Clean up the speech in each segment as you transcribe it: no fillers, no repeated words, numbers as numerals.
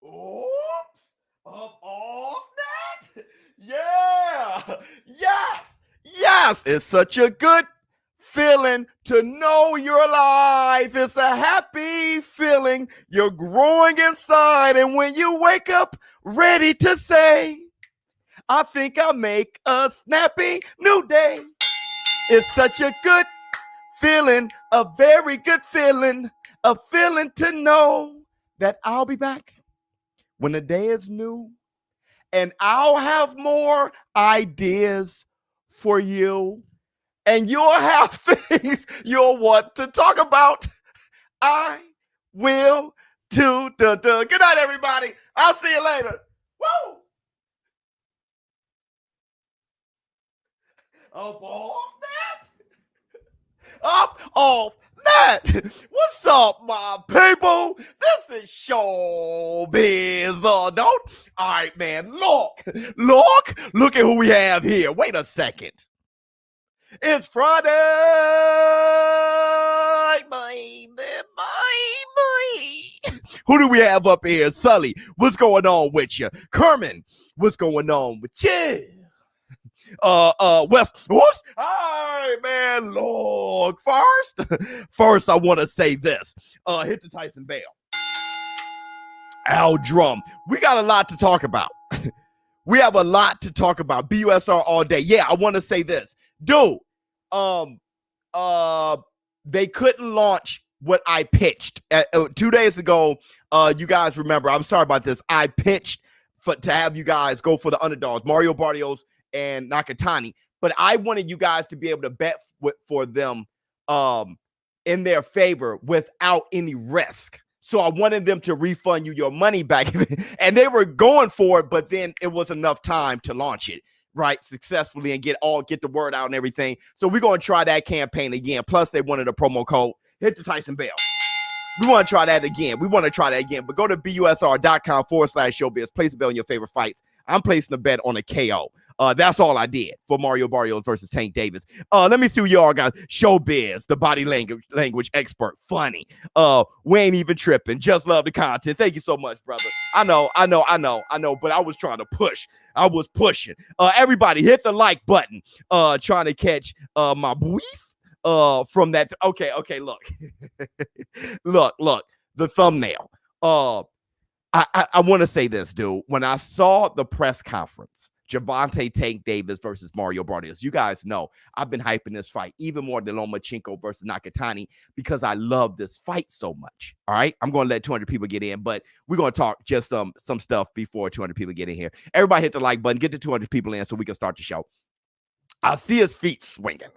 Oops. Up off that? Yeah. Yes. Yes. It's such a good feeling to know you're alive. It's a happy feeling. You're growing inside. And when you wake up ready to say, I think I'll make a snappy new day. It's such a good feeling, a very good feeling, a feeling to know that I'll be back when the day is new and I'll have more ideas for you and you'll have things you'll want to talk about. I will do. Good night, everybody. I'll see you later. Woo! Up off that. Up off that. What's up, my people? This is ShowBizz. Don't. All right, man. Look at who we have here. Wait a second. It's Friday, baby. Who do we have up here? Sully, what's going on with you? Kerman, what's going on with you? West, whoops. All right, man. Look, first, I want to say this. Hit the Tyson Bell. Al Drum. We got a lot to talk about. We have a lot to talk about. BUSR all day. Yeah, I want to say this. Dude, they couldn't launch what I pitched 2 days ago. You guys remember, I'm sorry about this. I pitched to have you guys go for the underdogs, Mario Barrios and Nakatani, but I wanted you guys to be able to bet for them in their favor without any risk. So I wanted them to refund you your money back, and they were going for it, but then it was enough time to launch it right successfully and get the word out and everything. So we're going to try that campaign again. Plus they wanted a promo code. Hit the Tyson Bell. We want to try that again. But go to busr.com/showbiz. Place a bet on your favorite fights. I'm placing a bet on a KO. That's all I did for Mario Barrios versus Tank Davis. Let me see what y'all got. ShowBizz, the body language expert. Funny. We ain't even tripping. Just love the content. Thank you so much, brother. I know. But I was trying to push. I was pushing. Everybody hit the like button. Trying to catch my brief from that. Okay. Look. The thumbnail. I want to say this, dude. When I saw the press conference, Gervonta Tank Davis versus Mario Barrios, you guys know I've been hyping this fight even more than Lomachenko versus Nakatani because I love this fight so much. All right, I'm going to let 200 people get in, but we're going to talk just some stuff before 200 people get in here. Everybody hit the like button, get the 200 people in so we can start the show. I see his feet swinging.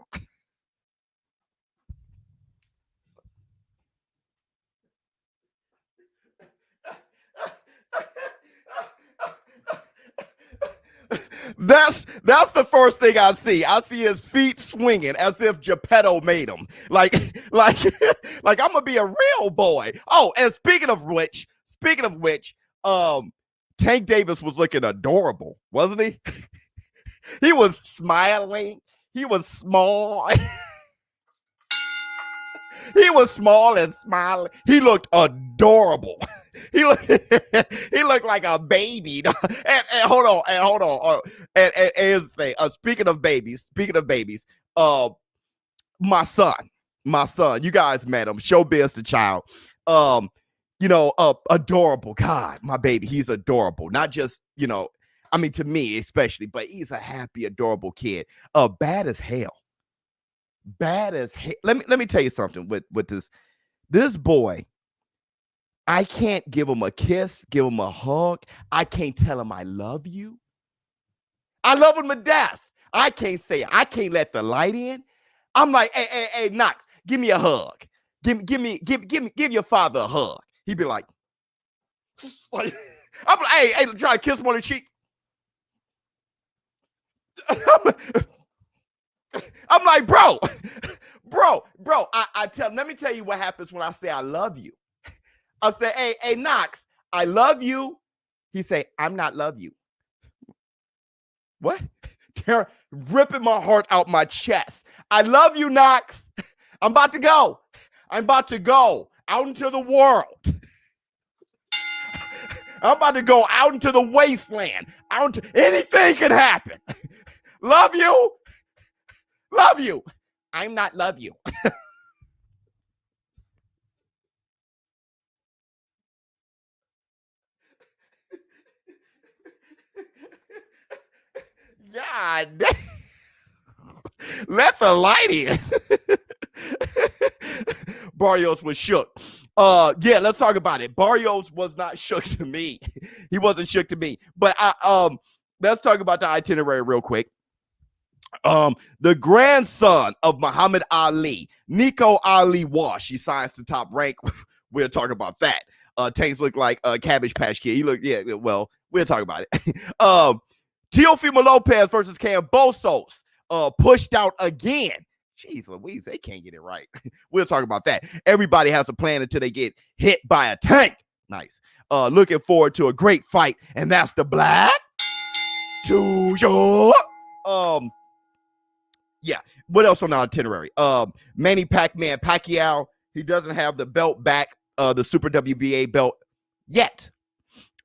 That's the first thing I see. I see his feet swinging as if Geppetto made him. Like I'm gonna be a real boy. Oh, and speaking of which, Tank Davis was looking adorable, wasn't he? He was smiling. He was small. He was small and smiling. He looked adorable. He looked like a baby. And hold on. And here's the thing. Speaking of babies, my son, you guys met him. ShowBizz the child. Adorable. God, my baby, he's adorable. Not just, to me especially, but he's a happy, adorable kid. Bad as hell. Let me tell you something with this boy. I can't give him a kiss, give him a hug. I can't tell him I love you. I love him to death. I can't say it. I can't let the light in. I'm like, hey, Knox, give me a hug. Give your father a hug. He'd be like, I'm like, hey, try to kiss him on the cheek. I'm like, bro, I tell him, let me tell you what happens when I say I love you. I say, hey, Knox, I love you. He say, I'm not love you. What? Ripping my heart out my chest. I love you, Knox. I'm about to go out into the world. I'm about to go out into the wasteland. Anything can happen. Love you. Love you. I'm not love you. God. Let the light in. Barrios was shook. Yeah, let's talk about it. Barrios was not shook to me. He wasn't shook to me. But let's talk about the itinerary real quick. The grandson of Muhammad Ali, Nico Ali Wash, he signs to Top Rank. We'll talk about that. Tanks look like a Cabbage Patch Kid. He looked, yeah, well, we'll talk about it. Teofimo Lopez versus Cambosos, pushed out again. Jeez Louise, they can't get it right. We'll talk about that. Everybody has a plan until they get hit by a tank. Nice. Looking forward to a great fight, and that's the Black Too Short. Yeah. What else on the itinerary? Manny Pacquiao. He doesn't have the belt back, the Super WBA belt yet.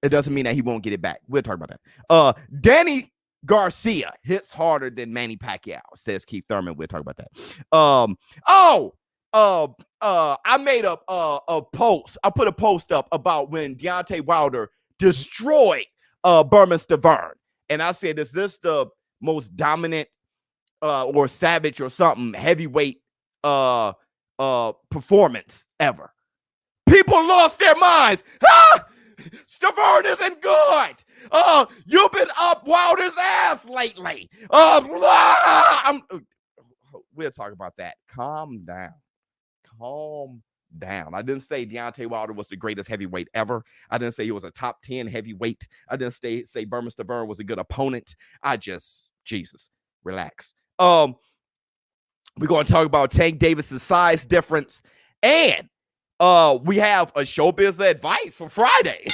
It doesn't mean that he won't get it back. We'll talk about that. Danny Garcia hits harder than Manny Pacquiao, says Keith Thurman. We'll talk about that. I made up a post. I put a post up about when Deontay Wilder destroyed Berman Stiverne. And I said, is this the most dominant or savage or something heavyweight performance ever? People lost their minds. Stiverne isn't good. You've been up Wilder's ass lately. We'll talk about that. Calm down. Calm down. I didn't say Deontay Wilder was the greatest heavyweight ever. I didn't say he was a top 10 heavyweight. I didn't say Berman Stiverne was a good opponent. Jesus, relax. We're going to talk about Tank Davis's size difference, and we have a ShowBizz advice for Friday.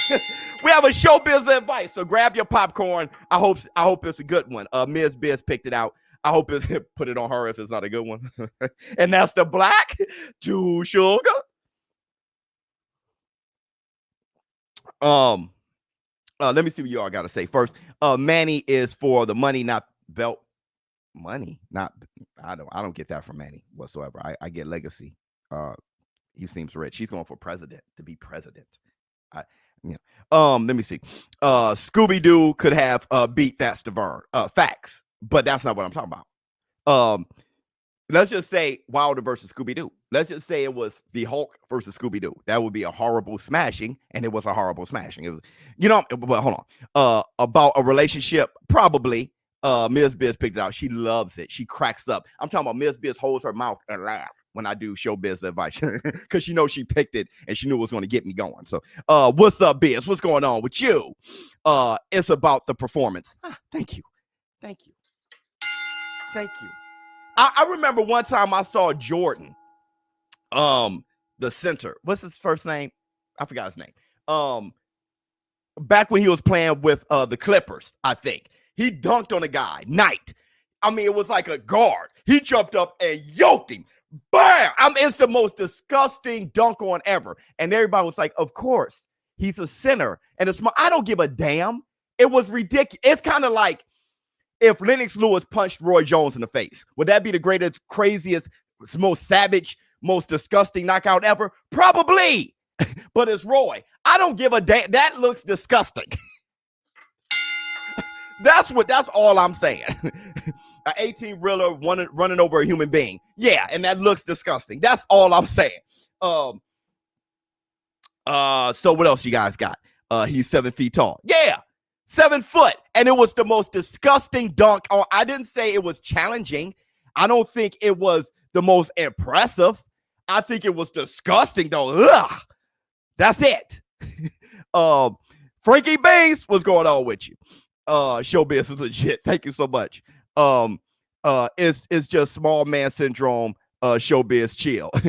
We have a ShowBizz advice, so grab your popcorn. I hope it's a good one. Ms. Biz picked it out. I hope it's put it on her if it's not a good one. And that's the Black Too Sugar. Let me see what y'all got to say first. Manny is for the money, not belt. Money, not I don't get that from Manny whatsoever. I get legacy. He seems rich. He's going for president, to be president. Let me see. Scooby-Doo could have beat that Stiverne. Facts, but that's not what I'm talking about. Let's just say Wilder versus Scooby-Doo. Let's just say it was the Hulk versus Scooby-Doo. That would be a horrible smashing, and it was a horrible smashing. It was, but hold on. About a relationship, probably. Ms. Biz picked it out. She loves it. She cracks up. I'm talking about Ms. Biz holds her mouth and laugh when I do ShowBizz advice because she knows she picked it and she knew it was going to get me going. So, what's up, Biz? What's going on with you? It's about the performance. Thank you. I remember one time I saw Jordan, the center. What's his first name? I forgot his name. Back when he was playing with the Clippers, I think. He dunked on a guy, Knight. I mean, it was like a guard. He jumped up and yoked him. Bam! It's the most disgusting dunk on ever. And everybody was like, of course, he's a center. And I don't give a damn. It was ridiculous. It's kind of like if Lennox Lewis punched Roy Jones in the face. Would that be the greatest, craziest, most savage, most disgusting knockout ever? Probably. But it's Roy. I don't give a damn. That looks disgusting. That's all I'm saying. An 18-reeler running over a human being. Yeah, and that looks disgusting. That's all I'm saying. So what else you guys got? He's 7 feet tall. Yeah, 7 foot. And it was the most disgusting dunk. I didn't say it was challenging. I don't think it was the most impressive. I think it was disgusting, though. Ugh. That's it. Frankie Baines, what's going on with you? ShowBizz is legit. Thank you so much. It's just small man syndrome. ShowBizz, chill. All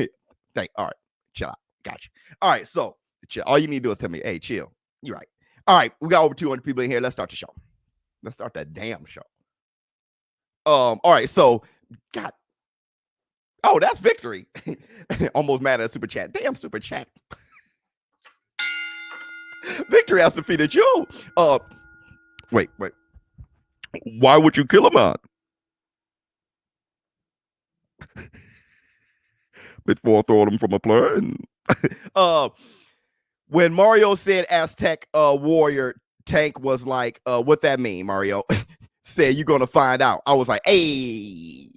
right, chill out. Gotcha. All right, so chill. All you need to do is tell me, hey, chill. You're right. All right, we got over 200 people in here. Let's start the show. Let's start that damn show. All right, so God. Oh, that's victory. Almost mad at Super Chat. Damn Super Chat. Victory has defeated you. Wait. Why would you kill a man? Before throwing him from a plane. When Mario said Aztec warrior, Tank was like, what that mean, Mario? Said you're gonna find out. I was like, hey.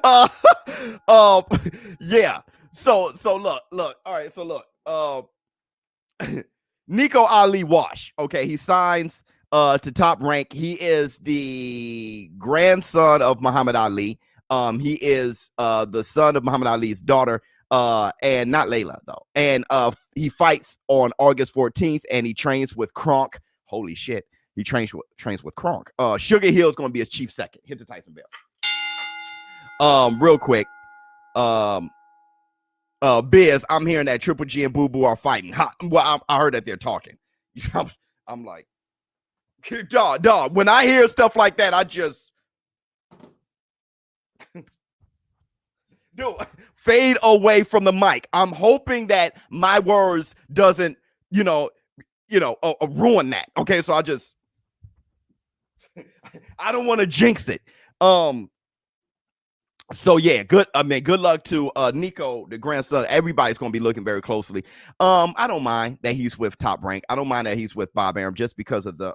uh, yeah. So look. All right. So look. Nico Ali Wash. Okay, he signs to Top Rank. He is the grandson of Muhammad Ali. He is the son of Muhammad Ali's daughter, and not Layla though. And he fights on August 14th, and he trains with Kronk. Holy shit, he trains with Kronk. Sugar Hill is going to be his chief second. Hit the Tyson bell. Real quick. Biz, I'm hearing that Triple G and Boo Boo are fighting. Well, I heard that they're talking. I'm like, dog. When I hear stuff like that, I just dude, fade away from the mic. I'm hoping that my words doesn't, ruin that. Okay, so I don't want to jinx it. So yeah, good luck to Nico, the grandson. Everybody's gonna be looking very closely. I don't mind that he's with Top Rank. I don't mind that he's with Bob Arum just because of the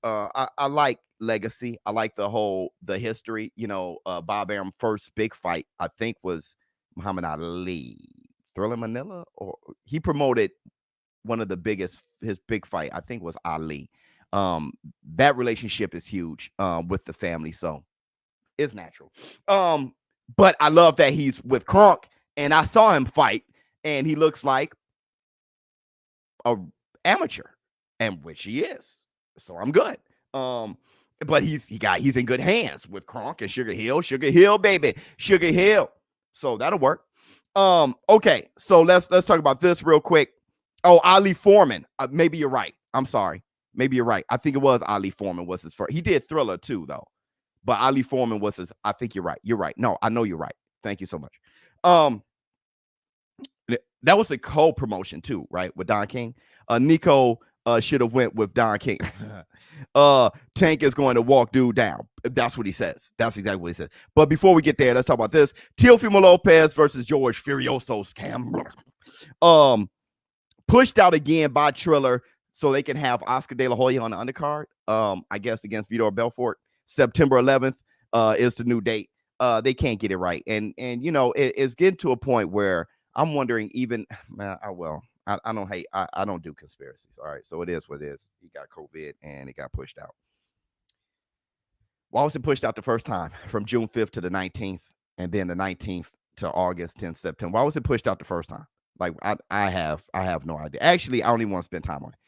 I like legacy. I like the history. Bob Arum first big fight, I think, was Muhammad Ali, Thriller Manila, or he promoted one of his big fight, I think, was Ali. That relationship is huge with the family, so it's natural. But I love that he's with Kronk, and I saw him fight, and he looks like a amateur, and which he is. So I'm good. But he's in good hands with Kronk and Sugar Hill, baby, Sugar Hill. So that'll work. Okay, so let's talk about this real quick. Oh, Ali Foreman. Maybe you're right. I'm sorry. Maybe you're right. I think it was Ali Foreman was his first. He did Thriller too, though. But Ali Foreman was his. I think you're right. You're right. No, I know you're right. Thank you so much. That was a co-promotion too, right? With Don King. Nico should have went with Don King. Tank is going to walk dude down. That's what he says. That's exactly what he says. But before we get there, let's talk about this. Teofimo Lopez versus George Furioso Scam. Pushed out again by Triller so they can have Oscar De La Hoya on the undercard. I guess against Vitor Belfort. September 11th is the new date. They can't get it right. And it's getting to a point where I'm wondering even, man, I don't hate, I don't do conspiracies. All right. So it is what it is. He got COVID and it got pushed out. Why was it pushed out the first time from June 5th to the 19th and then the 19th to August 10th, September? Why was it pushed out the first time? Like I have no idea. Actually, I don't even want to spend time on it.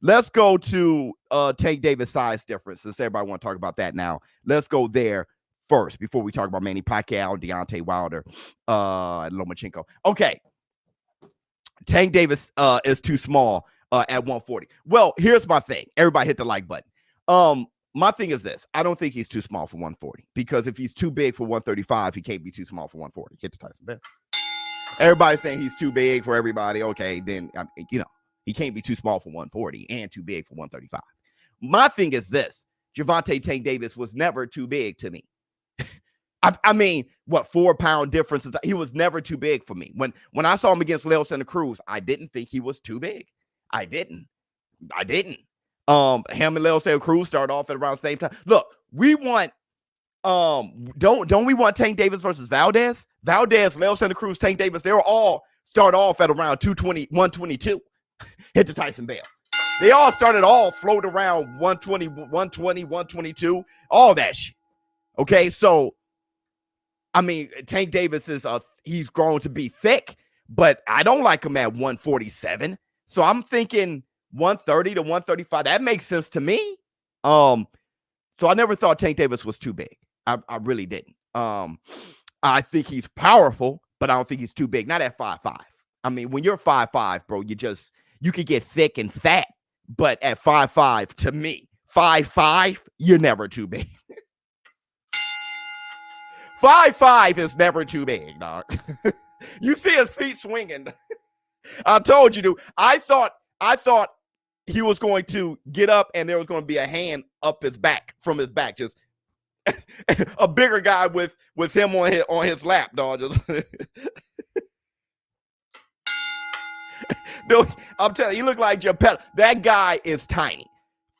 Let's go to Tank Davis size difference, since everybody want to talk about that now. Let's go there first before we talk about Manny Pacquiao, Deontay Wilder, and Lomachenko. Okay. Tank Davis is too small at 140. Well, here's my thing. Everybody hit the like button. My thing is this. I don't think he's too small for 140, because if he's too big for 135, he can't be too small for 140. Hit the Tyson bell. Everybody's saying he's too big for everybody. Okay, then, he can't be too small for 140 and too big for 135. My thing is this. Gervonta Tank Davis was never too big to me. I mean, what, 4-pound difference? He was never too big for me. When I saw him against Leo Santa Cruz, I didn't think he was too big. I didn't. Him and Leo Santa Cruz started off at around the same time. Look, we want don't we want Tank Davis versus Valdez? Valdez, Leo Santa Cruz, Tank Davis, they were all start off at around 220, 122. Hit the Tyson bell. They all started all float around 120, 122, all that shit. Okay, so I mean, Tank Davis he's grown to be thick, but I don't like him at 147. So I'm thinking 130 to 135. That makes sense to me. So I never thought Tank Davis was too big. I really didn't. I think he's powerful, but I don't think he's too big. Not at 5'5". I mean, when you're 5'5", bro, you could get thick and fat, but at 5'5", to me, 5'5", you're never too big. 5'5" is never too big, dog. You see his feet swinging. I told you, dude. I thought he was going to get up and there was going to be a hand up his back, from his back, just a bigger guy with him on his lap, dog. Just dude, I'm telling you, he looked like Geppetto. That guy is tiny.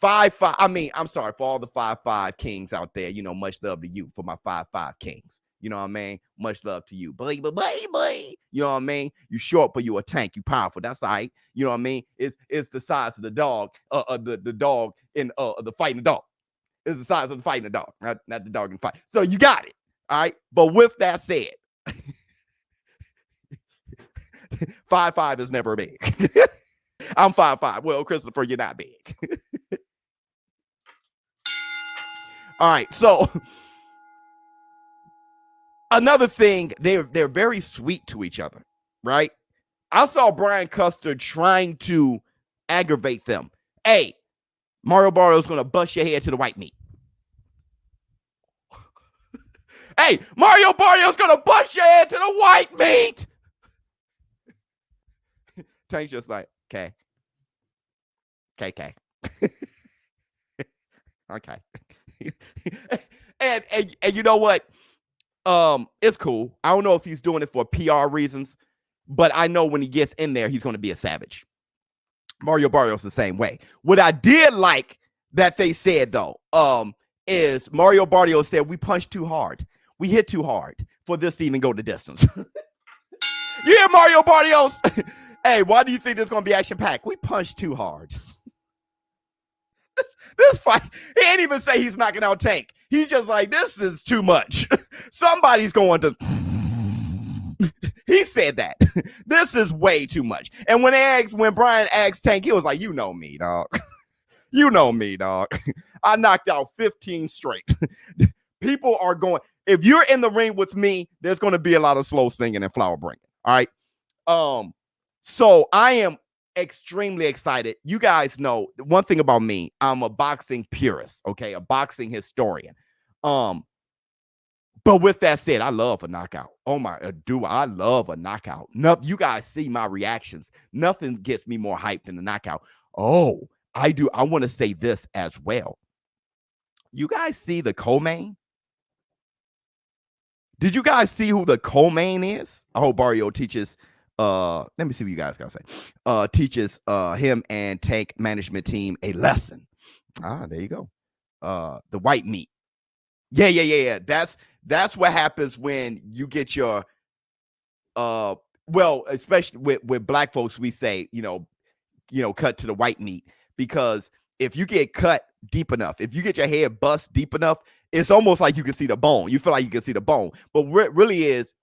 5'5". I mean, I'm sorry for all the 5'5" kings out there. You know, much love to you for my 5'5" kings. You know what I mean? Much love to you. Boy. You know what I mean? You short, but you a tank. You powerful. That's all right. You know what I mean? It's the size of the dog, the dog in the fighting dog. It's the size of the fighting dog, not the dog in fight. So you got it. All right. But with that said, 5'5" is never big. I'm 5'5". Well, Christopher, you're not big. All right. So another thing, they're very sweet to each other, right? I saw Brian Custer trying to aggravate them. Hey, Mario Barrios going to bust your head to the white meat. Hey, Mario Barrios going to bust your head to the white meat. Tank's just like, okay. Okay. Okay. and you know what? It's cool. I don't know if he's doing it for PR reasons, but I know when he gets in there, he's going to be a savage. Mario Barrios the same way. What I did like that they said, though, is Mario Barrios said, we punched too hard. We hit too hard for this to even go the distance. Yeah, Mario Barrios. Hey, why do you think this is going to be action-packed? We punched too hard. This fight, he ain't even say he's knocking out Tank. He's just like, this is too much. Somebody's going to. He said that. This is way too much. And when Brian asked Tank, he was like, you know me, dog. You know me, dog. I knocked out 15 straight. People are going, if you're in the ring with me, there's going to be a lot of slow singing and flower bringing. All right. So I am extremely excited. You guys know one thing about me, I'm a boxing purist, okay, a boxing historian. But with that said, I love a knockout. Oh my, I love a knockout. No, you guys see my reactions. Nothing gets me more hyped than a knockout. Oh, I do. I want to say this as well. You guys see the co-main? Did you guys see who the co-main is? I hope Barrio teaches. Let me see what you guys gotta say. Teaches him and Tank management team a lesson. There you go. The white meat. Yeah. That's what happens when you get your well, especially with black folks, we say, you know, cut to the white meat, because if you get cut deep enough, if you get your head bust deep enough, it's almost like you can see the bone. You feel like you can see the bone, but what it really is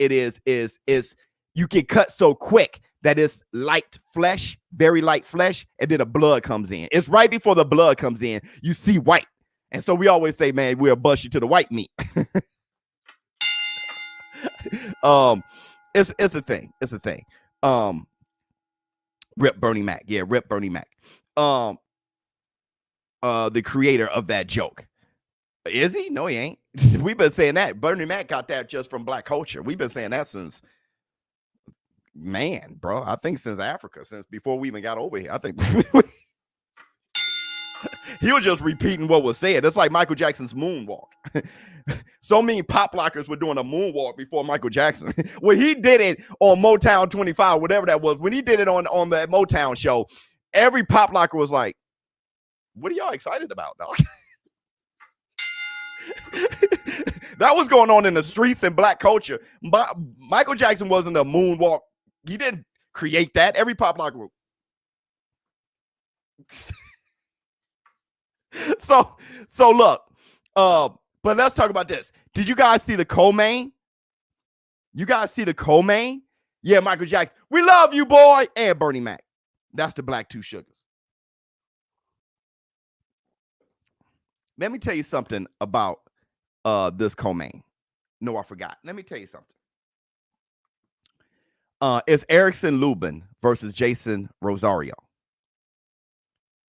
you get cut so quick that it's light flesh, very light flesh, and then the blood comes in. It's right before the blood comes in, you see white. And so we always say, man, we'll bust you to the white meat. It's a thing. It's a thing. Rip Bernie Mac. Yeah, rip Bernie Mac. The creator of that joke. Is he? No, he ain't. We've been saying that. Bernie Mac got that just from black culture. We've been saying that since, man, bro, I think since Africa, since before we even got over here. I think he was just repeating what was said. It's like Michael Jackson's moonwalk. So many pop lockers were doing a moonwalk before Michael Jackson. When he did it on Motown 25, whatever that was, when he did it on that Motown show, every pop locker was like, what are y'all excited about, dog? That was going on in the streets and black culture. Michael Jackson wasn't a moonwalk. He didn't create that. Every pop locker group. So look, but let's talk about this. Did you guys see the co-main? You guys see the co-main? Yeah, Michael Jackson. We love you, boy. And Bernie Mac. That's the Black Two Sugars. Let me tell you something about this co-main. No, I forgot. Let me tell you something. It's Erickson Lubin versus Jason Rosario.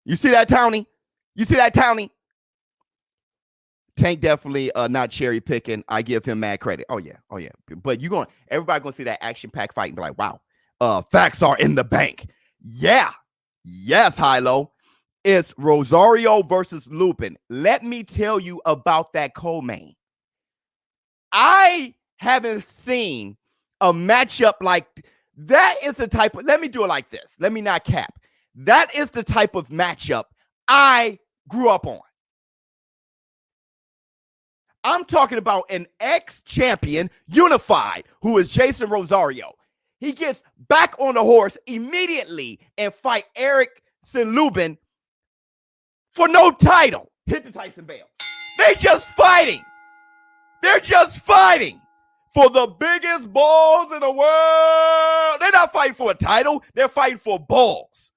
You see that, Townie? You see that, Townie? Tank definitely not cherry picking. I give him mad credit. Oh yeah. But everybody gonna see that action pack fight and be like, wow, facts are in the bank. Yeah. Yes, Hilo. It's Rosario versus Lupin. Let me tell you about that co-main. I haven't seen a matchup like that. Is the type of, let me do it like this. Let me not cap. That is the type of matchup I grew up on. I'm talking about an ex-champion unified who is Jason Rosario. He gets back on the horse immediately and fight Erickson Lubin for no title. Hit the Tyson bell. They just fighting. They're just fighting for the biggest balls in the world. They're not fighting for a title. They're fighting for balls.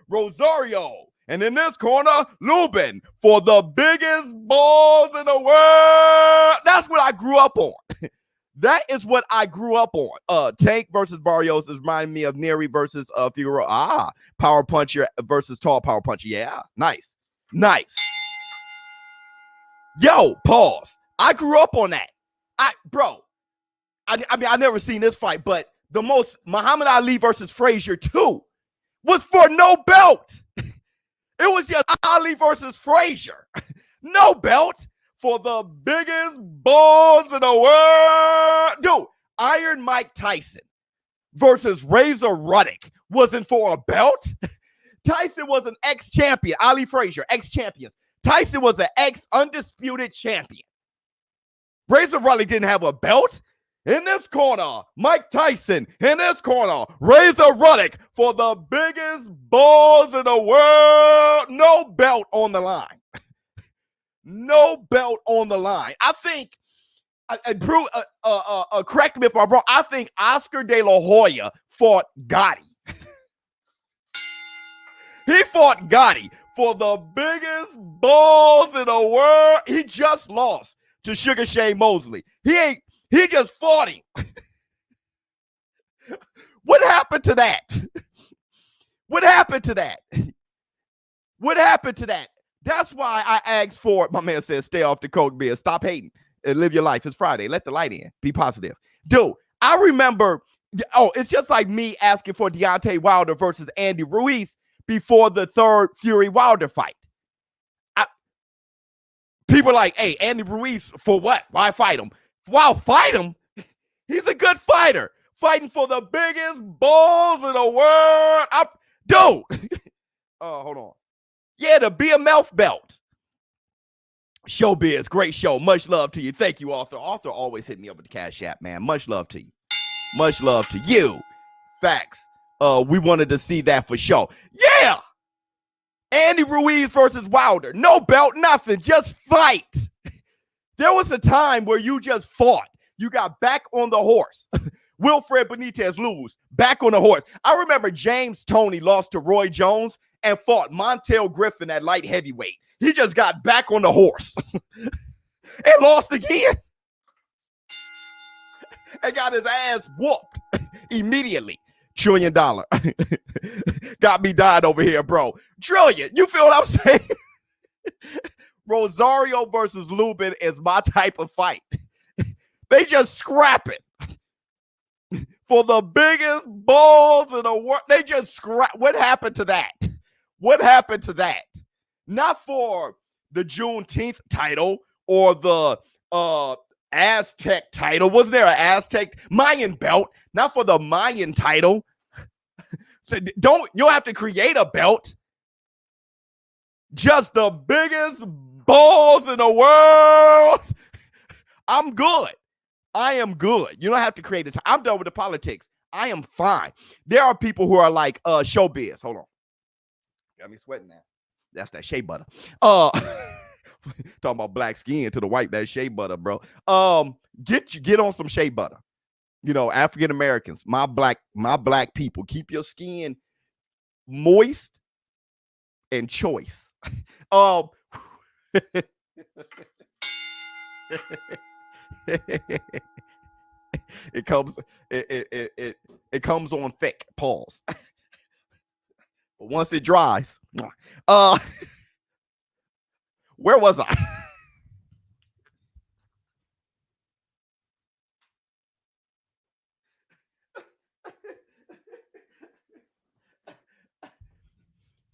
Rosario. And in this corner, Lubin for the biggest balls in the world. That's what I grew up on. That is what I grew up on. Tank versus Barrios is reminding me of Neri versus Figueroa. Power puncher versus tall power puncher. Yeah, nice. Yo, pause. I grew up on that. I mean, I never seen this fight, but the most Muhammad Ali versus Frazier 2 was for no belt. It was just Ali versus Frazier. No belt for the biggest balls in the world. Dude, Iron Mike Tyson versus Razor Ruddock wasn't for a belt. Tyson was an ex-champion. Ali Frazier, ex-champion. Tyson was an ex-undisputed champion. Razor Ruddock didn't have a belt. In this corner, Mike Tyson. In this corner, Razor Ruddock for the biggest balls in the world. No belt on the line. No belt on the line. I think, correct me if I'm wrong, I think Oscar De La Hoya fought Gotti. He fought Gotti for the biggest balls in the world. He just lost to Sugar Shane Mosley. He just fought him. What happened to that? What happened to that? What happened to that? That's why I asked for, my man says, stay off the coke beer. Stop hating and live your life. It's Friday. Let the light in. Be positive. Dude, I remember, it's just like me asking for Deontay Wilder versus Andy Ruiz before the third Fury Wilder fight. People are like, hey, Andy Ruiz, for what? Why fight him? Wow, fight him? He's a good fighter. Fighting for the biggest balls in the world. Dude. Hold on. Yeah, the BMF belt. ShowBizz, great show. Much love to you. Thank you, Arthur. Arthur always hit me up with the Cash App, man. Much love to you. Much love to you. Facts. We wanted to see that for sure. Yeah. Andy Ruiz versus Wilder. No belt, nothing. Just fight. There was a time where you just fought. You got back on the horse. Wilfred Benitez lose. Back on the horse. I remember James Toney lost to Roy Jones and fought Montel Griffin at light heavyweight. He just got back on the horse and lost again. And got his ass whooped immediately. $1 trillion. Got me dying over here, bro. Trillion. You feel what I'm saying? Rosario versus Lubin is my type of fight. They just scrap it. For the biggest balls in the world. They just scrap. What happened to that? What happened to that? Not for the Juneteenth title or the Aztec title. Wasn't there an Aztec Mayan belt? Not for the Mayan title. So you'll have to create a belt. Just the biggest balls in the world. I'm good. I am good. You don't have to create it. I'm done with the politics. I am fine. There are people who are like, ShowBizz. Hold on. Got me sweating now. That's that shea butter. Talking about black skin to the white, that shea butter, bro. Get on some shea butter. You know, African Americans, my black people, keep your skin moist and choice. It comes on thick. Pause. But once it dries, where was I?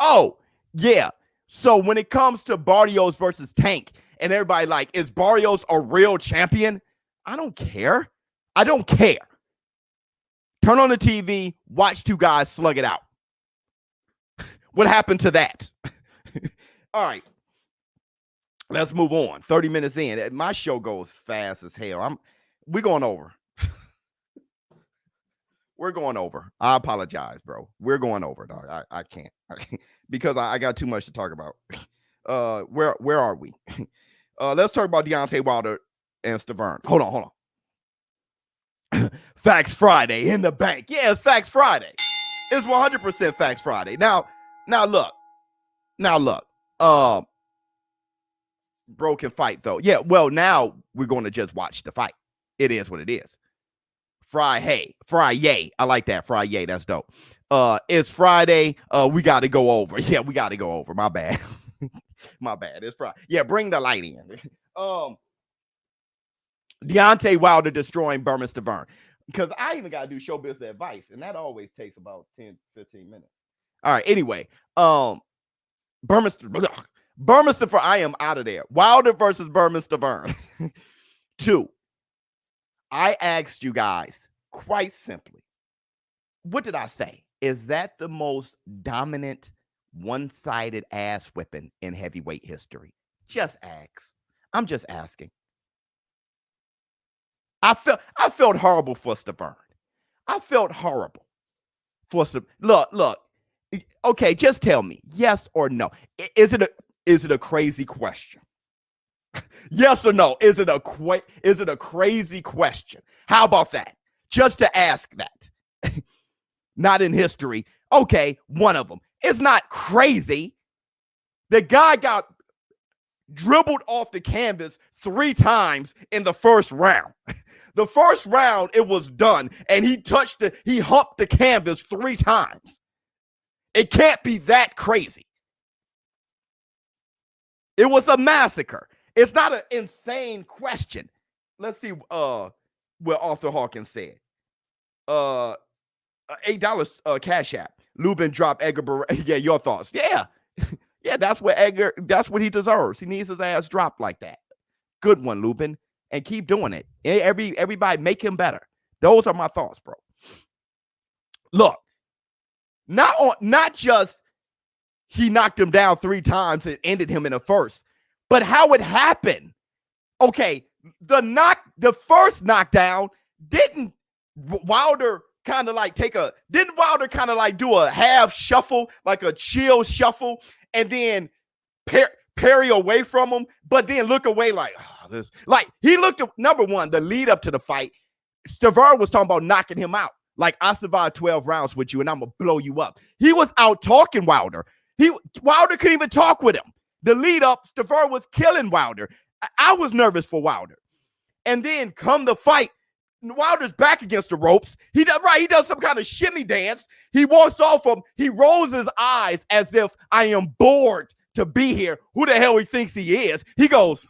Oh, yeah. So when it comes to Barrios versus Tank, and everybody like, is Barrios a real champion? I don't care. I don't care. Turn on the TV, watch two guys slug it out. What happened to that? All right. Let's move on. 30 minutes in. My show goes fast as hell. We're going over. We're going over. I apologize, bro. We're going over, dog. I can't. Because I got too much to talk about. Where are we? Let's talk about Deontay Wilder and Stiverne. Hold on. Facts Friday in the bank. Yeah, it's Facts Friday. It's 100% Facts Friday. Now look. Bro can fight though. Yeah, well, now we're going to just watch the fight. It is what it is. Friday. I like that. Friday. That's dope. It's Friday. We got to go over. Yeah, we got to go over. My bad. My bad. It's Friday. Yeah, bring the light in. Deontay Wilder destroying Stiverne. Because I even got to do ShowBizz advice, and that always takes about 10, 15 minutes. All right, anyway. Stiverne, I am out of there. Wilder versus Stiverne. 2. I asked you guys quite simply, what did I say? Is that the most dominant one-sided ass whipping in heavyweight history? Just ask. I'm just asking. I felt horrible for Stiverne. I felt horrible for look. Okay, just tell me, yes or no. Is it a crazy question? Yes or no? Is it a crazy question? How about that? Just to ask that. Not in history. Okay, one of them. It's not crazy. The guy got dribbled off the canvas 3 times in the first round. The first round, it was done, and he humped the canvas 3 times. It can't be that crazy. It was a massacre. It's not an insane question. Let's see what Arthur Hawkins said. $8 Cash App. Lubin dropped Edgar Yeah, your thoughts. Yeah. Yeah, that's what he deserves. He needs his ass dropped like that. Good one, Lubin. And keep doing it. Everybody make him better. Those are my thoughts, bro. Look, not just he knocked him down 3 times and ended him in the first, but how it happened. Okay, the first knockdown, didn't Wilder kind of like do a half shuffle, like a chill shuffle, and then parry away from him, but then look away like, this. Like, he looked at, number one, the lead up to the fight, Stiverne was talking about knocking him out. Like, I survived 12 rounds with you, and I'm going to blow you up. He was out talking Wilder. Wilder couldn't even talk with him. The lead up, Stiverne was killing Wilder. I was nervous for Wilder. And then come the fight, Wilder's back against the ropes. He does some kind of shimmy dance. He walks off him. He rolls his eyes as if, I am bored to be here. Who the hell he thinks he is? He goes,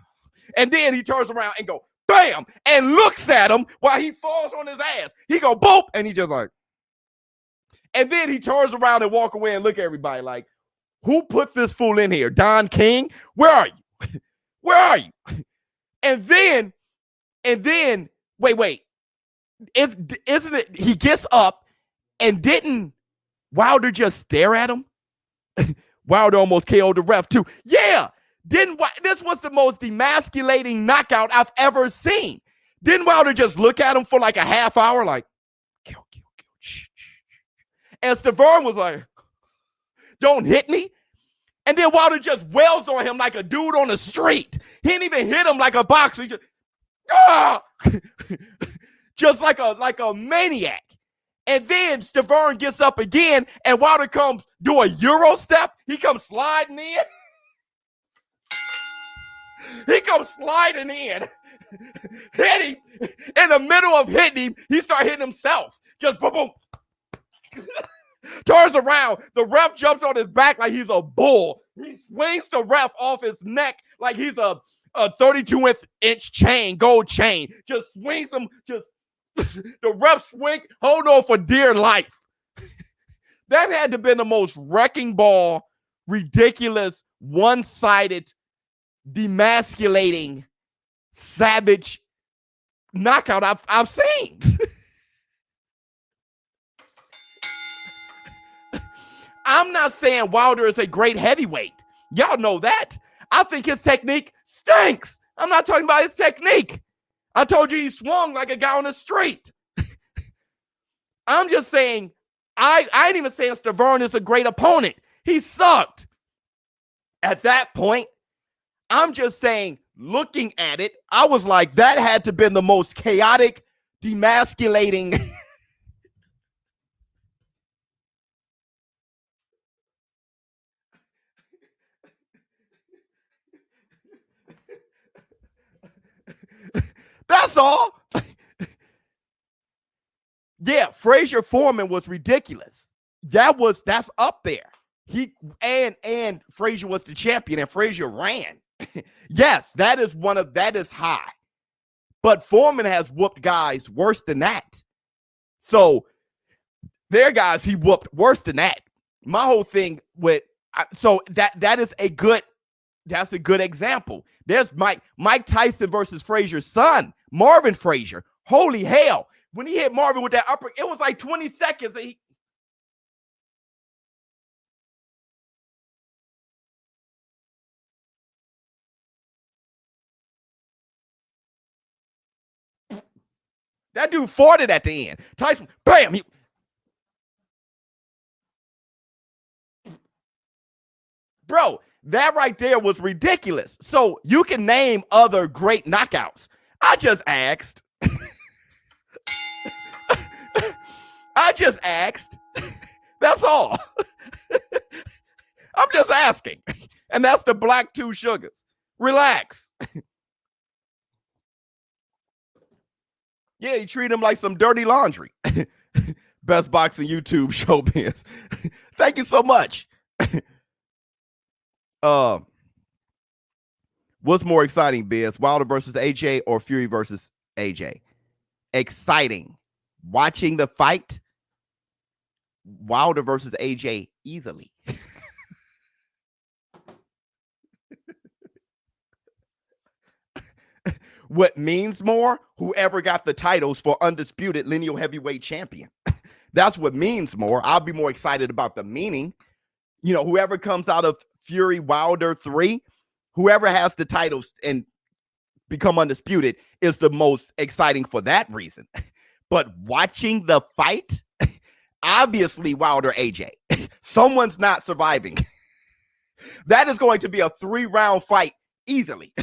and then he turns around and go, bam, and looks at him while he falls on his ass. He go, boop, and he just like, and then he turns around and walk away and look at everybody like, who put this fool in here? Don King? Where are you? Where are you? And then, wait. Isn't it, he gets up, and didn't Wilder just stare at him? Wilder almost KO'd the ref too. Yeah. This was the most demasculating knockout I've ever seen. Didn't Wilder just look at him for like a half hour like, kill. And Stiverne was like, don't hit me. And then Wilder just wails on him like a dude on the street. He didn't even hit him like a boxer. He just, just like a maniac. And then Stiverne gets up again, and Wilder comes do a Euro step. He comes sliding in. He comes sliding in, hitting, in the middle of hitting him, he started hitting himself. Just boom, boom. Turns around, the ref jumps on his back like he's a bull. He swings the ref off his neck like he's a 32-inch chain, gold chain. Just swings him, the ref swing, hold on for dear life. That had to have been the most wrecking ball ridiculous, one-sided, demasculating, savage knockout I've seen. I'm not saying Wilder is a great heavyweight. Y'all know that. I think his technique stinks. I'm not talking about his technique. I told you he swung like a guy on the street. I'm just saying, I ain't even saying Stiverne is a great opponent. He sucked. At that point, I'm just saying, looking at it, I was like, that had to have been the most chaotic, demasculating. That's all. Yeah, Frazier Foreman was ridiculous. That's up there. And Frazier was the champion, and Frazier ran. Yes, that is high. But Foreman has whooped guys worse than that. So their guys he whooped worse than that. My whole thing with that's a good example. There's Mike Tyson versus Frazier's son, Marvin Frazier. Holy hell. When he hit Marvin with that upper, it was like 20 seconds. That dude fought it at the end. Tyson, bam. Bro, that right there was ridiculous. So you can name other great knockouts. I just asked. That's all. I'm just asking. And that's the black two sugars. Relax. Yeah, you treat him like some dirty laundry. Best boxing YouTube ShowBizz. Thank you so much. What's more exciting, Biz? Wilder versus AJ or Fury versus AJ? Exciting. Watching the fight, Wilder versus AJ easily. What means more? Whoever got the titles for undisputed lineal heavyweight champion. That's what means more. I'll be more excited about the meaning. You know, whoever comes out of Fury Wilder 3, whoever has the titles and become undisputed is the most exciting for that reason. But watching the fight, obviously Wilder AJ. Someone's not surviving. That is going to be a 3-round fight easily.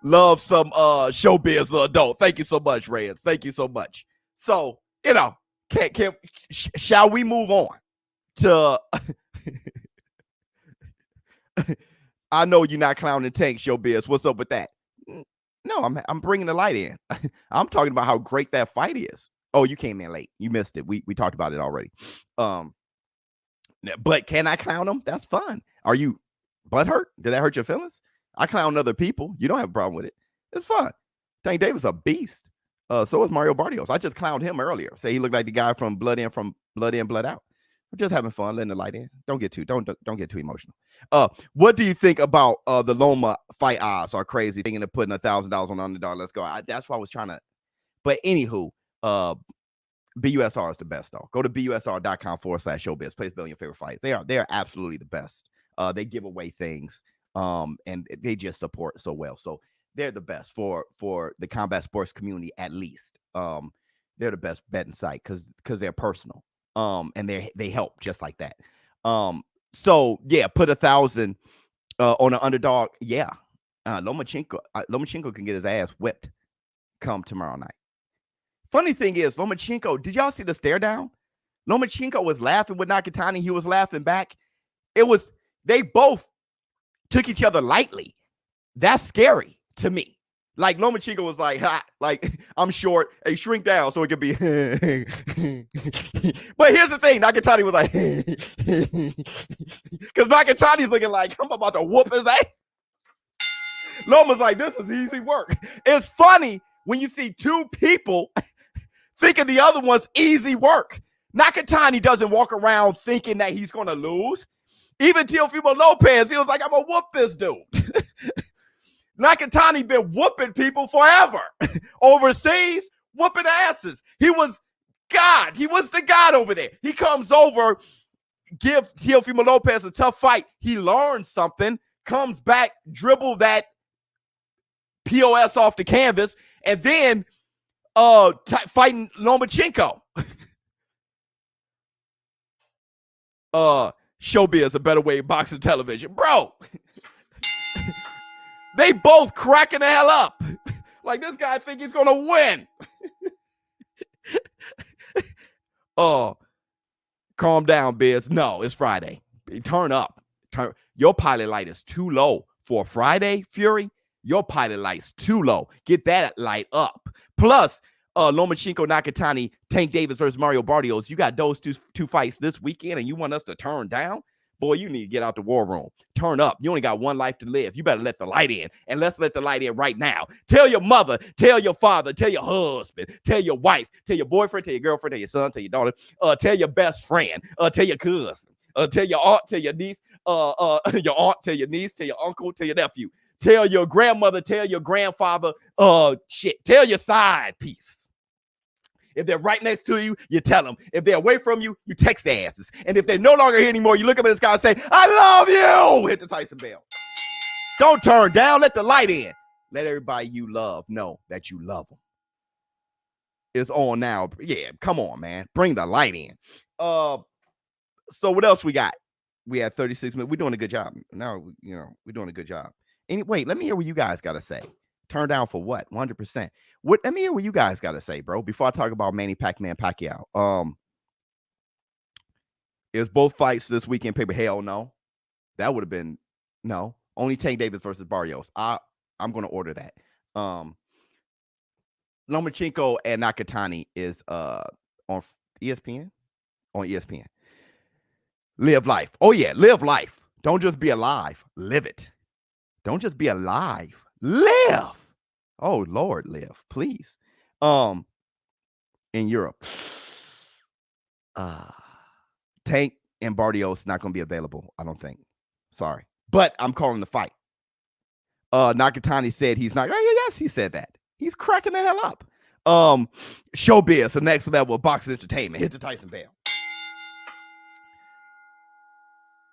Love some ShowBizz adult. Thank you so much, Reyes. Thank you so much. So, you know, shall we move on to I know you're not clowning Tank, ShowBizz. What's up with that? No, I'm bringing the light in. I'm talking about how great that fight is. Oh, you came in late. You missed it. We talked about it already. But can I clown them? That's fun. Are you butthurt? Did that hurt your feelings? I clown other people. You don't have a problem with it. It's fun. Tank Davis a beast. So is Mario Barrios. I just clowned him earlier. Say he looked like the guy from Blood In, Blood Out. We're just having fun, letting the light in. Don't get too emotional. What do you think about the Loma fight odds? Are crazy thinking of putting $1,000 on underdog. Let's go. That's why I was trying to. But anywho, BUSR is the best though. Go to busr.com/ShowBizz. Place bet on your favorite fight. They are absolutely the best. They give away things, and they just support so well. So they're the best for the combat sports community at least. They're the best betting site because they're personal. And they help just like that. So yeah, put 1,000 on an underdog. Yeah, Lomachenko can get his ass whipped come tomorrow night. Funny thing is, Lomachenko, did y'all see the stare down? Lomachenko was laughing with Nakatani. He was laughing back. They both took each other lightly. That's scary to me. Like Lomachenko was like, ha, like I'm short, hey, shrink down so it could be. But here's the thing, Nakatani was like, because Nakatani's looking like I'm about to whoop his ass. Loma's like, this is easy work. It's funny when you see two people thinking the other one's easy work. Nakatani doesn't walk around thinking that he's going to lose. Even Teofimo Lopez, he was like, I'm going to whoop this dude. Nakatani been whooping people forever. Overseas, whooping asses. He was God. He was the God over there. He comes over, give Teofimo Lopez a tough fight. He learns something, comes back, dribble that POS off the canvas, and then fighting Lomachenko. ShowBizz, a better way of boxing television. Bro, they both cracking the hell up. Like, this guy think he's going to win. Calm down, Biz. No, it's Friday. Turn up. Your pilot light is too low for Friday, Fury. Your pilot light's too low. Get that light up. Plus, Lomachenko, Nakatani, Tank Davis versus Mario Barrios. You got those two fights this weekend, and you want us to turn down? Boy, you need to get out the war room. Turn up. You only got one life to live. You better let the light in, and let's let the light in right now. Tell your mother, tell your father, tell your husband, tell your wife, tell your boyfriend, tell your girlfriend, tell your son, tell your daughter, tell your best friend, tell your cousin, tell your aunt, tell your niece, your aunt, tell your niece, tell your uncle, tell your nephew, tell your grandmother, tell your grandfather, tell your side piece. If they're right next to you, you tell them. If they're away from you, you text their asses. And if they're no longer here anymore, you look up at this guy and say, I love you. Hit the Tyson bell. Don't turn down. Let the light in. Let everybody you love know that you love them. It's on now. Yeah, come on, man. Bring the light in. So what else we got? We had 36 minutes. We're doing a good job. Now, we're doing a good job. Wait, let me hear what you guys got to say. Turn down for what? 100%. Let me hear what you guys got to say, bro, before I talk about Manny Pacquiao. Is both fights this weekend paper? Hell no. That would have been no. Only Tank Davis versus Barrios. I'm going to order that. Lomachenko and Nakatani is on ESPN? On ESPN. Live life. Oh, yeah, live life. Don't just be alive. Live it. Don't just be alive. Live. Oh, Lord, live, please. In Europe, Tank and Barrios not going to be available, I don't think. Sorry. But I'm calling the fight. Nakatani said he's not. Yes, he said that. He's cracking the hell up. ShowBizz, the next level of boxing entertainment. Hit the Tyson bell.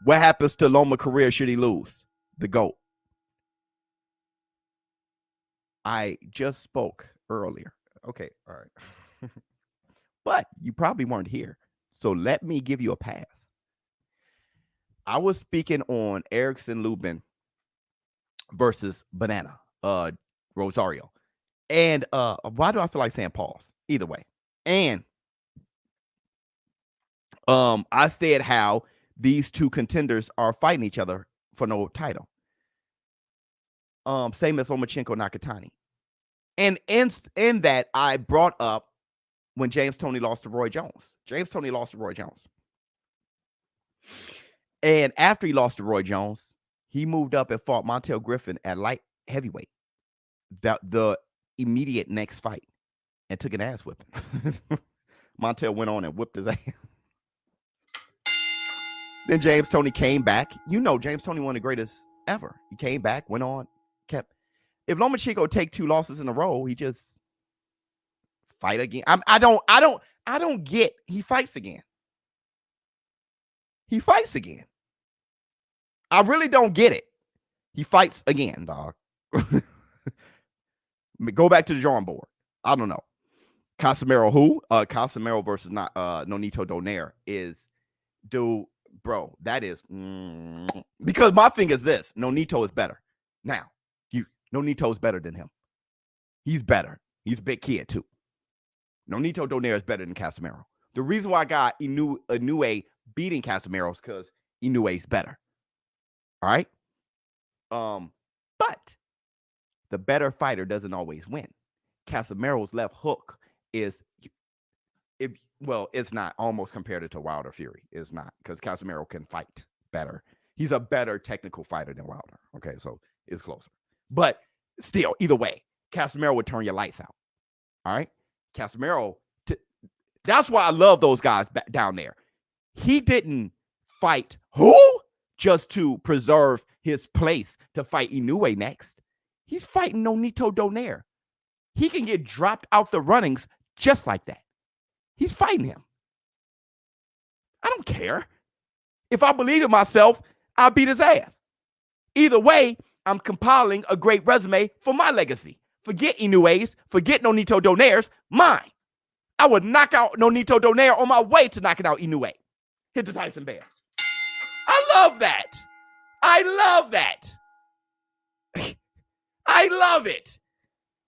What happens to Loma's career should he lose? The GOAT. I just spoke earlier. Okay, all right. But you probably weren't here. So let me give you a pass. I was speaking on Erickson Lubin versus Banana, Rosario. And why do I feel like saying pause? Either way. And I said how these two contenders are fighting each other for no title. Same as Lomachenko, Nakatani. And in that, I brought up when James Toney lost to Roy Jones. James Toney lost to Roy Jones. And after he lost to Roy Jones, he moved up and fought Montel Griffin at light heavyweight. The immediate next fight, and took an ass whipping. Montel went on and whipped his ass. Then James Toney came back. James Toney one of the greatest ever. He came back, went on, kept. If Lomachenko take 2 losses in a row, he just fight again. I don't get. He fights again. He fights again. I really don't get it. He fights again, dog. Go back to the drawing board. I don't know. Casimero who? Casimero versus Nonito Donaire is, dude, bro, that is because my thing is this. Nonito is better. Now, Nonito is better than him. He's better. He's a big kid, too. Nonito Donaire is better than Casimero. The reason why I got Inoue beating Casimero is because Inoue's better. All right? But the better fighter doesn't always win. Casimero's left hook is, it's not almost compared to Wilder Fury. It's not, because Casimero can fight better. He's a better technical fighter than Wilder. Okay, so it's closer. But still, either way, Casimero would turn your lights out. All right? Casimero, That's why I love those guys down there. He didn't fight who just to preserve his place to fight Inoue next. He's fighting Nonito Donaire. He can get dropped out the runnings just like that. He's fighting him. I don't care. If I believe in myself, I'll beat his ass. Either way, I'm compiling a great resume for my legacy. Forget Inoue's, forget Nonito Donaire's, mine. I would knock out Nonito Donaire on my way to knocking out Inoue. Hit the Tyson Bear. I love that. I love that. I love it.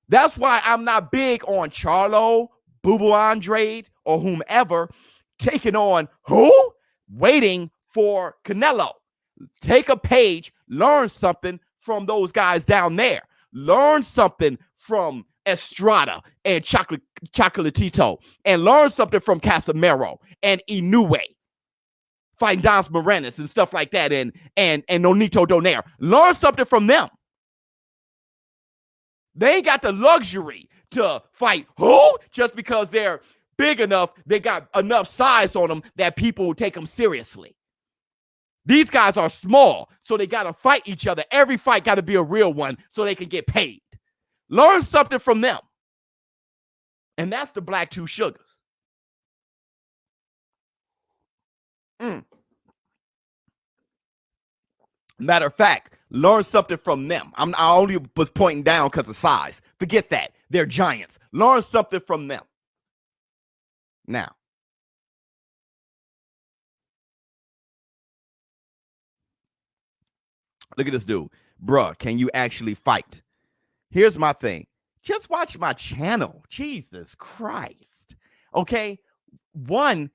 That's why I'm not big on Charlo, Boo Andrade, or whomever taking on who? Waiting for Canelo. Take a page, learn something from those guys down there. Learn something from Estrada and Chocolatito, and learn something from Casemiro and Inoue. Fighting Don Morenis and stuff like that, and Nonito Donaire. Learn something from them. They ain't got the luxury to fight who just because they're big enough, they got enough size on them that people will take them seriously. These guys are small, so they got to fight each other. Every fight got to be a real one so they can get paid. Learn something from them. And that's the Black Two Sugars. Matter of fact, learn something from them. I only was pointing down because of size. Forget that. They're giants. Learn something from them. Now, look at this dude. Bruh, can you actually fight? Here's my thing. Just watch my channel. Jesus Christ. Okay? One,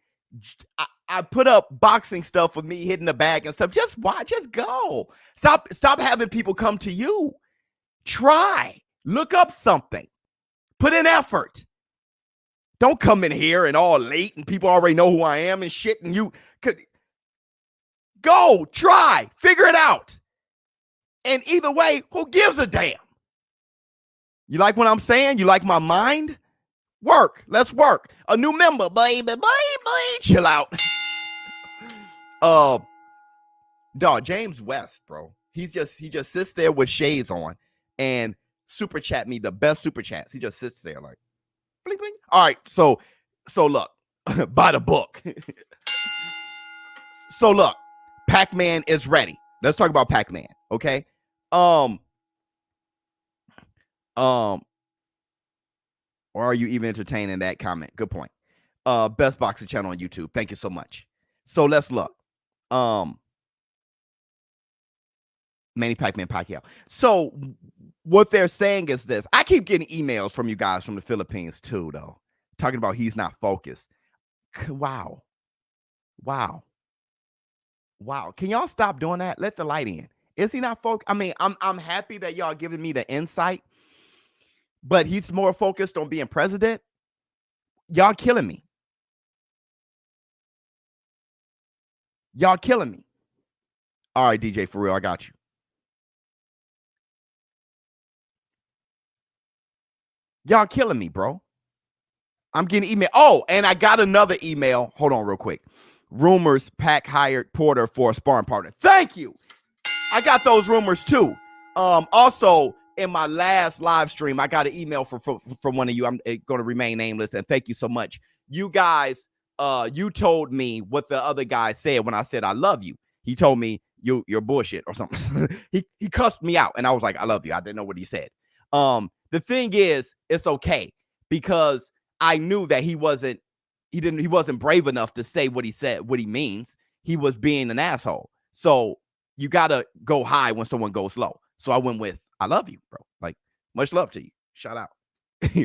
I put up boxing stuff with me hitting the bag and stuff. Just watch. Just go. Stop having people come to you. Try. Look up something. Put in effort. Don't come in here and all late and people already know who I am and shit, and you could go. Try. Figure it out. And either way, who gives a damn? You like what I'm saying? You like my mind? Work. Let's work. A new member, baby. Chill out. Dog, James West, bro. He just sits there with shades on and super chat me the best super chats. He just sits there like, bling, bling. All right, so look, by the book. So look, Pac-Man is ready. Let's talk about Pac-Man, okay? Or are you even entertaining that comment? Good point. Best boxing channel on YouTube. Thank you so much. So let's look. Manny Pacquiao. So what they're saying is this. I keep getting emails from you guys from the Philippines too, though, talking about he's not focused. Wow. Can y'all stop doing that? Let the light in. Is he not focused? I mean, I'm happy that y'all giving me the insight, but he's more focused on being president. Y'all killing me. Y'all killing me. All right, DJ, for real, I got you. Y'all killing me, bro. I'm getting email. Oh, and I got another email. Hold on real quick. Rumors Pac hired Porter for a sparring partner. Thank you. I got those rumors too. Also, in my last live stream, I got an email from one of you. I'm going to remain nameless, and thank you so much. You guys, you told me what the other guy said when I said I love you. He told me you're bullshit or something. he cussed me out, and I was like, I love you. I didn't know what he said. The thing is, it's okay because I knew that he wasn't brave enough to say what he said, what he means. He was being an asshole. So you gotta go high when someone goes low. So I went with I love you, bro. Like, much love to you. Shout out.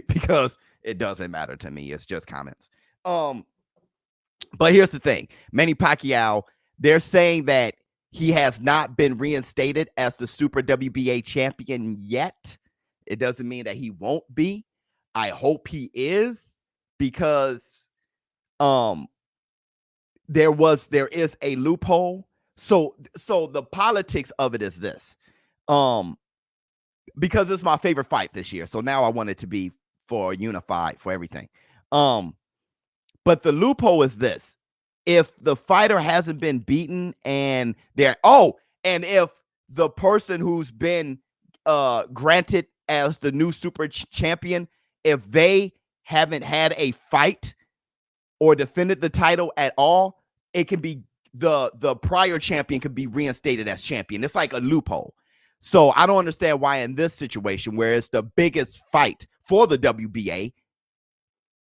Because it doesn't matter to me. It's just comments. But here's the thing. Manny Pacquiao, they're saying that he has not been reinstated as the Super WBA champion yet. It doesn't mean that he won't be. I hope he is, because there is a loophole. So the politics of it is this. Because it's my favorite fight this year. So now I want it to be for unified for everything. But But the loophole is this: if the fighter hasn't been beaten and and if the person who's been granted as the new super champion, if they haven't had a fight or defended the title at all, it can be the prior champion could be reinstated as champion. It's like a loophole. So I don't understand why in this situation, where it's the biggest fight for the WBA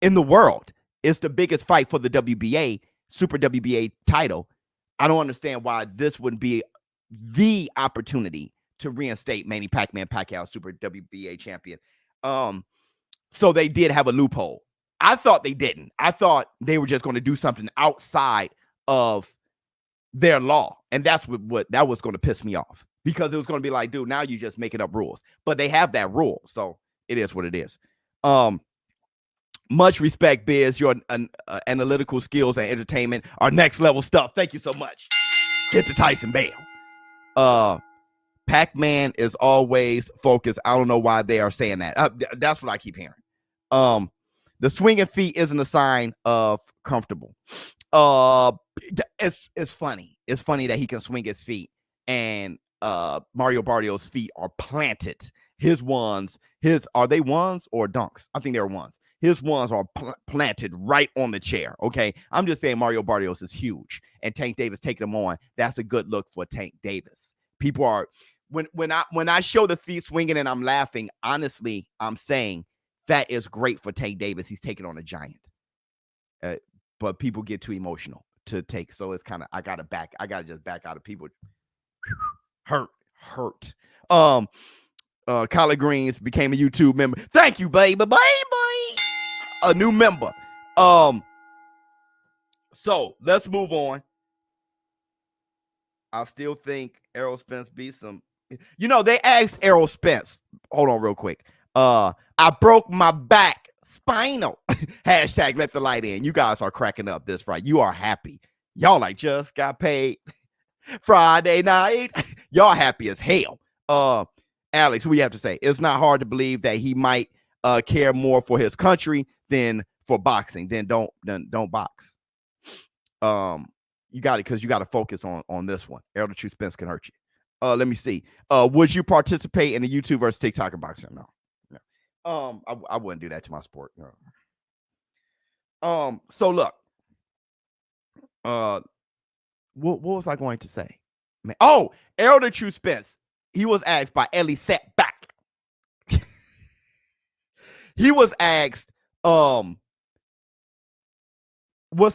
in the world, it's the biggest fight for the WBA, Super WBA title, I don't understand why this wouldn't be the opportunity to reinstate Manny Pacquiao, Super WBA champion. So they did have a loophole. I thought they didn't. I thought they were just going to do something outside of their law. And that's what that was going to piss me off, because it was going to be like, dude, now you just making up rules. But they have that rule. So it is what it is. Much respect, Biz. Your analytical skills and entertainment are next level stuff. Thank you so much. Get to Tyson Bale. Pac-Man is always focused. I don't know why they are saying that. That's what I keep hearing. The swinging feet isn't a sign of comfortable. It's funny. It's funny that he can swing his feet, and Mario Barrios' feet are planted. Are they ones or dunks? I think they're ones. His ones are planted right on the chair. Okay, I'm just saying Mario Barrios is huge, and Tank Davis taking him on. That's a good look for Tank Davis. People are when I show the feet swinging and I'm laughing. Honestly, I'm saying that is great for Tank Davis. He's taking on a giant. But people get too emotional to take. So it's kind of, I gotta just back out of people. Hurt. Collard Greens became a YouTube member. Thank you, baby. A new member. So let's move on. I still think Errol Spence beats him. They asked Errol Spence. Hold on real quick. I broke my back. Spinal. Hashtag let the light in. You guys are cracking up this Friday. You are happy. Y'all like just got paid Friday night. Y'all happy as hell. Alex, what do you have to say? It's not hard to believe that he might care more for his country than for boxing. Then don't box. You got it, because you got to focus on this one. Errol the True Spence can hurt you. Let me see. Would you participate in the YouTube versus TikTok boxing? No. I wouldn't do that to my sport. No. So look. What was I going to say? Man. Oh, Errol the True Spence. He was asked by Ellie Setback. He was asked, what's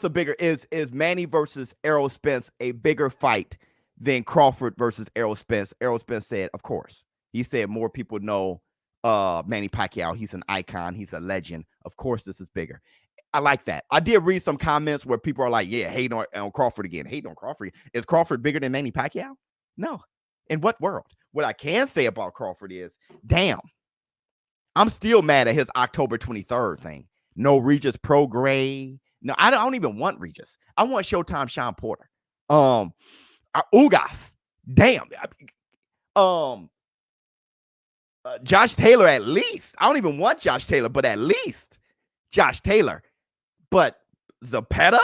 the bigger is Manny versus Errol Spence a bigger fight than Crawford versus Errol Spence? Errol Spence said, of course. He said more people know Manny Pacquiao. He's an icon. He's a legend. Of course, this is bigger. I like that. I did read some comments where people are like, yeah, hating on Crawford again. Hating on Crawford. Is Crawford bigger than Manny Pacquiao? No. In what world? What I can say about Crawford is, damn, I'm still mad at his October 23rd thing. No Regis Prograis. No, I don't even want Regis. I want Showtime Sean Porter. Ugas. Damn. Josh Taylor at least. I don't even want Josh Taylor, but at least Josh Taylor. But Zepeda?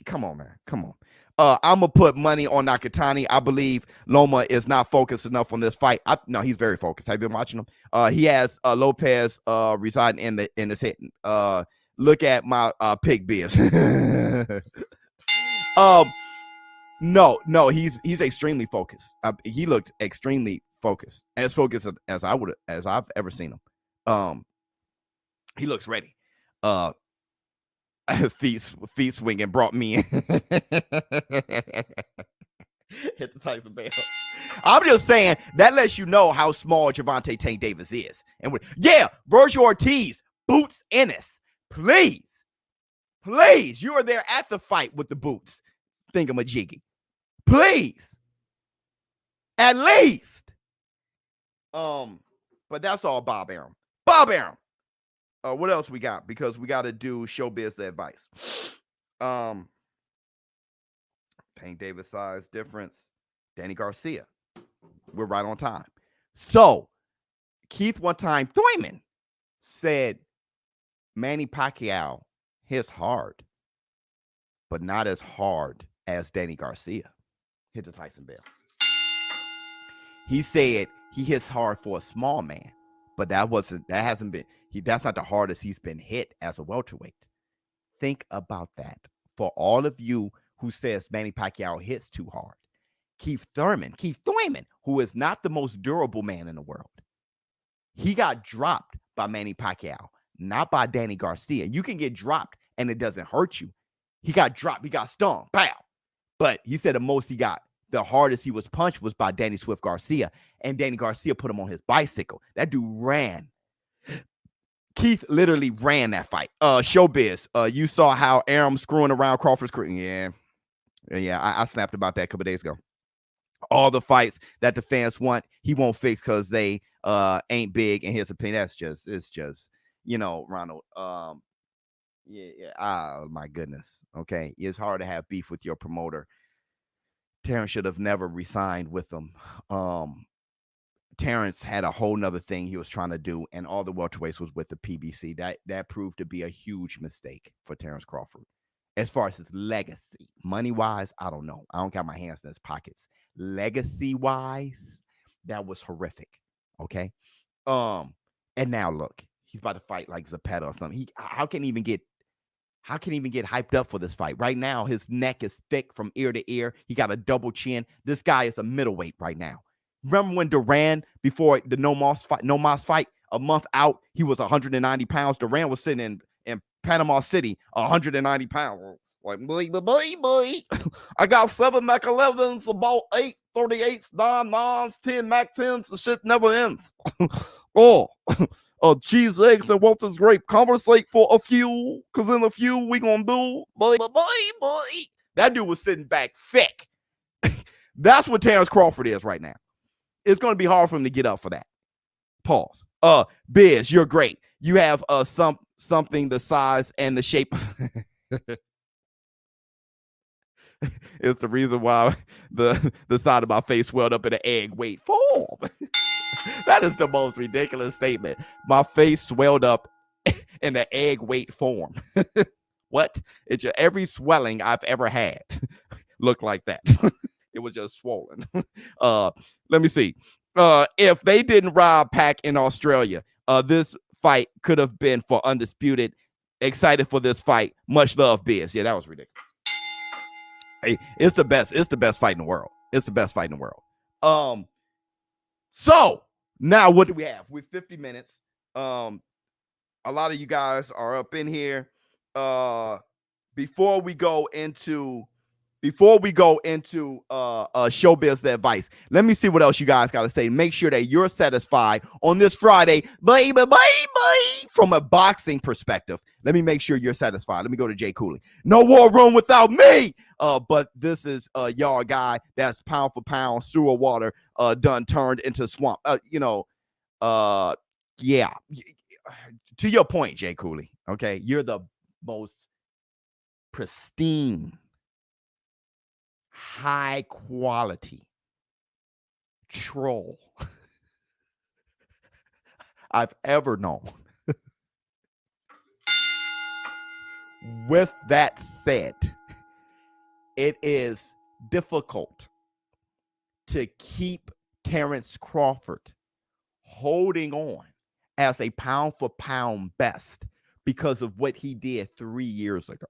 Come on, man. Come on. I'm going to put money on Nakatani. I believe Loma is not focused enough on this fight. No, he's very focused. Have you been watching him? He has Lopez residing in the set. Look at my pick biz. No, he's extremely focused. He looked extremely focused. As focused as I've ever seen him. He looks ready. Feet swinging brought me in. Hit the Tyson Bale. I'm just saying that lets you know how small Gervonta Tank Davis is. And Virgil Ortiz, Boots Ennis, please, you are there at the fight with the Boots thingamajiggy. Please, at least. But that's all Bob Arum. What else we got? Because we got to do ShowBizz the advice. Tank Davis size difference. Danny Garcia. We're right on time. So, Keith one time, Thuyman said Manny Pacquiao hits hard. but not as hard as Danny Garcia hit the Tyson bell. He said he hits hard for a small man, but that's not the hardest he's been hit as a welterweight. Think about that. For all of you who says Manny Pacquiao hits too hard, Keith Thurman, who is not the most durable man in the world, he got dropped by Manny Pacquiao, not by Danny Garcia. You can get dropped and it doesn't hurt you. He got dropped, he got stung, pow. But he said the hardest he was punched was by Danny Swift Garcia, and Danny Garcia put him on his bicycle. That dude ran. Keith literally ran that fight. ShowBizz, you saw how Arum screwing around Crawford's career. Yeah, I snapped about that a couple days ago. All the fights that the fans want, he won't fix because they ain't big in his opinion. It's just, Ronald. Oh my goodness. Okay, it's hard to have beef with your promoter. Terrence should have never resigned with them. Terrence had a whole nother thing he was trying to do, and all the welterweights was with the PBC. That proved to be a huge mistake for Terrence Crawford. As far as his legacy, money-wise, I don't know. I don't got my hands in his pockets. Legacy-wise, that was horrific. Okay. And now look, he's about to fight like Zapata or something. How can he even get hyped up for this fight? Right now, his neck is thick from ear to ear. He got a double chin. This guy is a middleweight right now. Remember when Duran, before the No Mas fight, a month out, he was 190 pounds. Duran was sitting in Panama City, 190 pounds. Like, boy. I got 7 Mac 11s, about 8 38s, 9 9s, 10 Mac 10s. The shit never ends. Cheese, eggs, and Walter's grape. Conversate for a few, because in a few we gonna do. Boy. That dude was sitting back thick. That's what Terrence Crawford is right now. It's going to be hard for him to get up for that. Pause. Biz, you're great. You have something the size and the shape. It's the reason why the side of my face swelled up in an egg weight form. That is the most ridiculous statement. My face swelled up in an egg weight form. What? Every swelling I've ever had looked like that. It was just swollen. Let me see. If they didn't rob Pac in Australia, this fight could have been for undisputed. Excited for this fight. Much love, Biz. Yeah, that was ridiculous. Hey, it's the best. It's the best fight in the world. It's the best fight in the world. So now what do we have? We're 50 minutes. A lot of you guys are up in here. Before we go into ShowBizz the advice, let me see what else you guys got to say. Make sure that you're satisfied on this Friday, baby. From a boxing perspective, let me make sure you're satisfied. Let me go to Jay Cooley. No war room without me. But this is y'all guy that's pound for pound sewer water done turned into swamp. Yeah. To your point, Jay Cooley. Okay, you're the most pristine, high quality troll I've ever known. With that said, it is difficult to keep Terrence Crawford holding on as a pound for pound best because of what he did 3 years ago.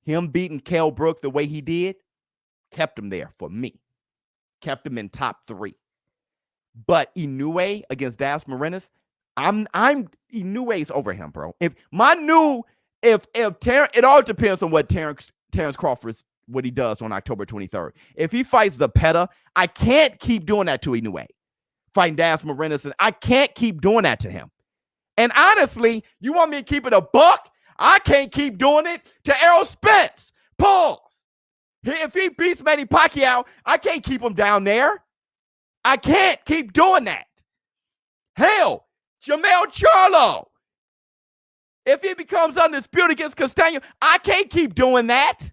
Him beating Kell Brook the way he did kept him there for me. Kept him in top 3. But Inoue against Das Marinas, I'm Inoue's over him, bro. If Terrence, it all depends on what Terrence Crawford's what he does on October 23rd. If he fights Zapata, I can't keep doing that to Inoue. Fighting Das Marinas, and I can't keep doing that to him. And honestly, you want me to keep it a buck? I can't keep doing it to Errol Spence. Pause. If he beats Manny Pacquiao, I can't keep him down there. I can't keep doing that. Hell, Jamel Charlo. If he becomes undisputed against Castaño, I can't keep doing that.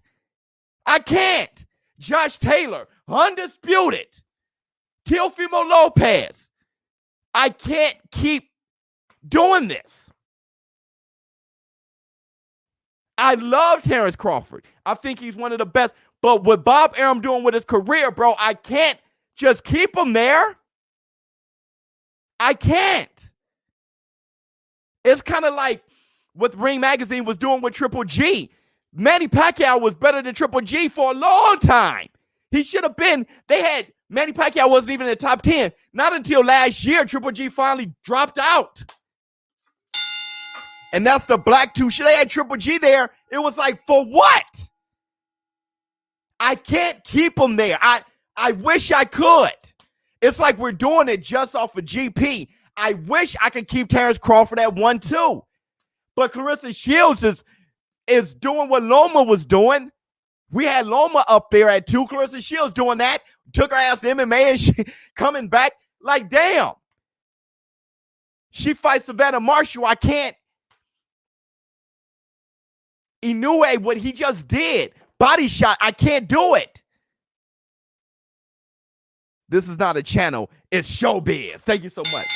I can't. Josh Taylor, undisputed. Teofimo Lopez. I can't keep doing this. I love Terrence Crawford. I think he's one of the best. But what Bob Arum doing with his career, bro, I can't just keep him there. I can't. It's kind of like what Ring Magazine was doing with Triple G. Manny Pacquiao was better than Triple G for a long time. He should have been. Manny Pacquiao wasn't even in the top 10. Not until last year, Triple G finally dropped out. And that's the black two. Should they had Triple G there? It was like, for what? I can't keep him there. I wish I could. It's like we're doing it just off of GP. I wish I could keep Terrence Crawford at 1-2. But Clarissa Shields is doing what Loma was doing. We had Loma up there at 2. Clarissa Shields doing that. Took her ass to MMA and she coming back. Like, damn. She fights Savannah Marshall. I can't. Inoue, what he just did. Body shot. I can't do it. This is not a channel. It's ShowBizz. Thank you so much.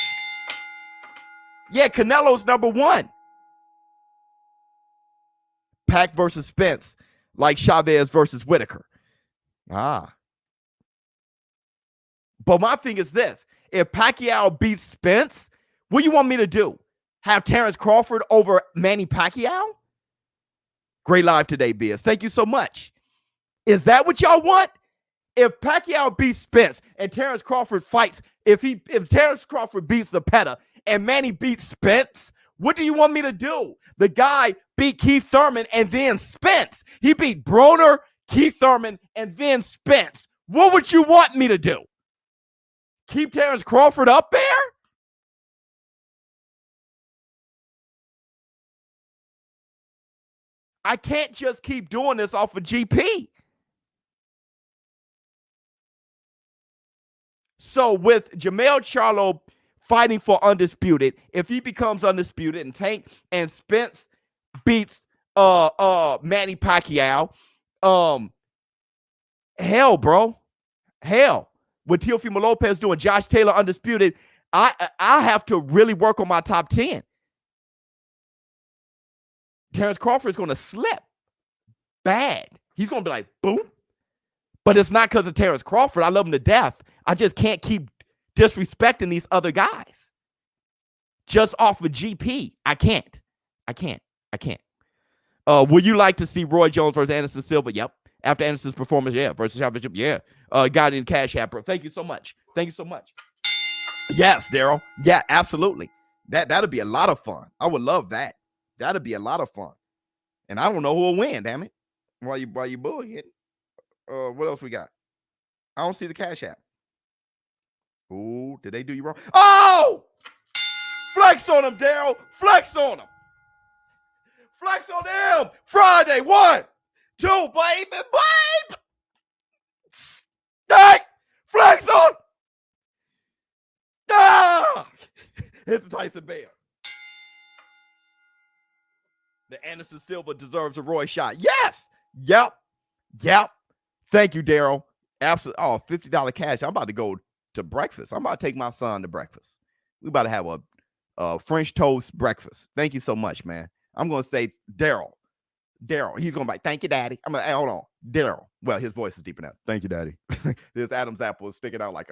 Yeah, Canelo's number 1. Pac versus Spence, like Chavez versus Whitaker. But my thing is this. If Pacquiao beats Spence, what do you want me to do? Have Terrence Crawford over Manny Pacquiao? Great live today, Biz. Thank you so much. Is that what y'all want? If Pacquiao beats Spence and Terrence Crawford fights, if Terrence Crawford beats the Peta and Manny beats Spence, what do you want me to do? The guy beat Keith Thurman and then Spence. He beat Broner, Keith Thurman, and then Spence. What would you want me to do? Keep Terrence Crawford up there? I can't just keep doing this off of GP. So with Jermell Charlo fighting for Undisputed, if he becomes Undisputed and Tank and Spence beats Manny Pacquiao, hell, bro. Hell. With Teofimo Lopez doing Josh Taylor Undisputed, I have to really work on my top 10. Terrence Crawford is going to slip bad. He's going to be like, boom. But it's not because of Terrence Crawford. I love him to death. I just can't keep disrespecting these other guys. Just off of GP. I can't. Would you like to see Roy Jones versus Anderson Silva? Yep. After Anderson's performance, yeah. Versus Chavez, yeah. Got it in Cash App, bro. Thank you so much. Yes, Daryl. Yeah, absolutely. That'd be a lot of fun. I would love that. That'd be a lot of fun. And I don't know who will win, damn it. While you bullshitting. What else we got? I don't see the Cash App. Ooh, did they do you wrong? Oh! Flex on them, Daryl. Flex on them. Flex on them. Friday, 1, 2, baby. Hey! Flex on. Ah! Hit the Tyson Bear. The Anderson Silva deserves a Roy shot. Yes. Yep. Thank you, Daryl. Absolutely. Oh, $50 cash. I'm about to go to breakfast. I'm about to take my son to breakfast. We about to have a French toast breakfast. Thank you so much, man. I'm going to say Daryl. He's going to be like, thank you, Daddy. I'm going to, hold on. Daryl. Well, his voice is deep enough. Thank you, Daddy. This Adam's apple is sticking out like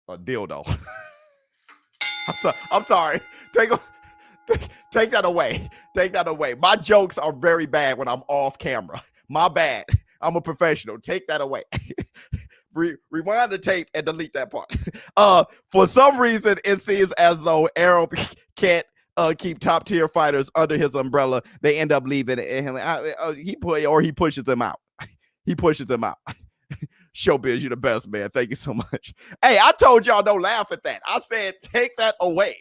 a dildo. I'm sorry. Take that away. My jokes are very bad when I'm off camera. My bad. I'm a professional. Take that away. Rewind the tape and delete that part. For some reason, it seems as though Arum can't keep top tier fighters under his umbrella. They end up leaving him. He pushes them out. ShowBizz, you're the best, man. Thank you so much. Hey, I told y'all don't laugh at that. I said take that away.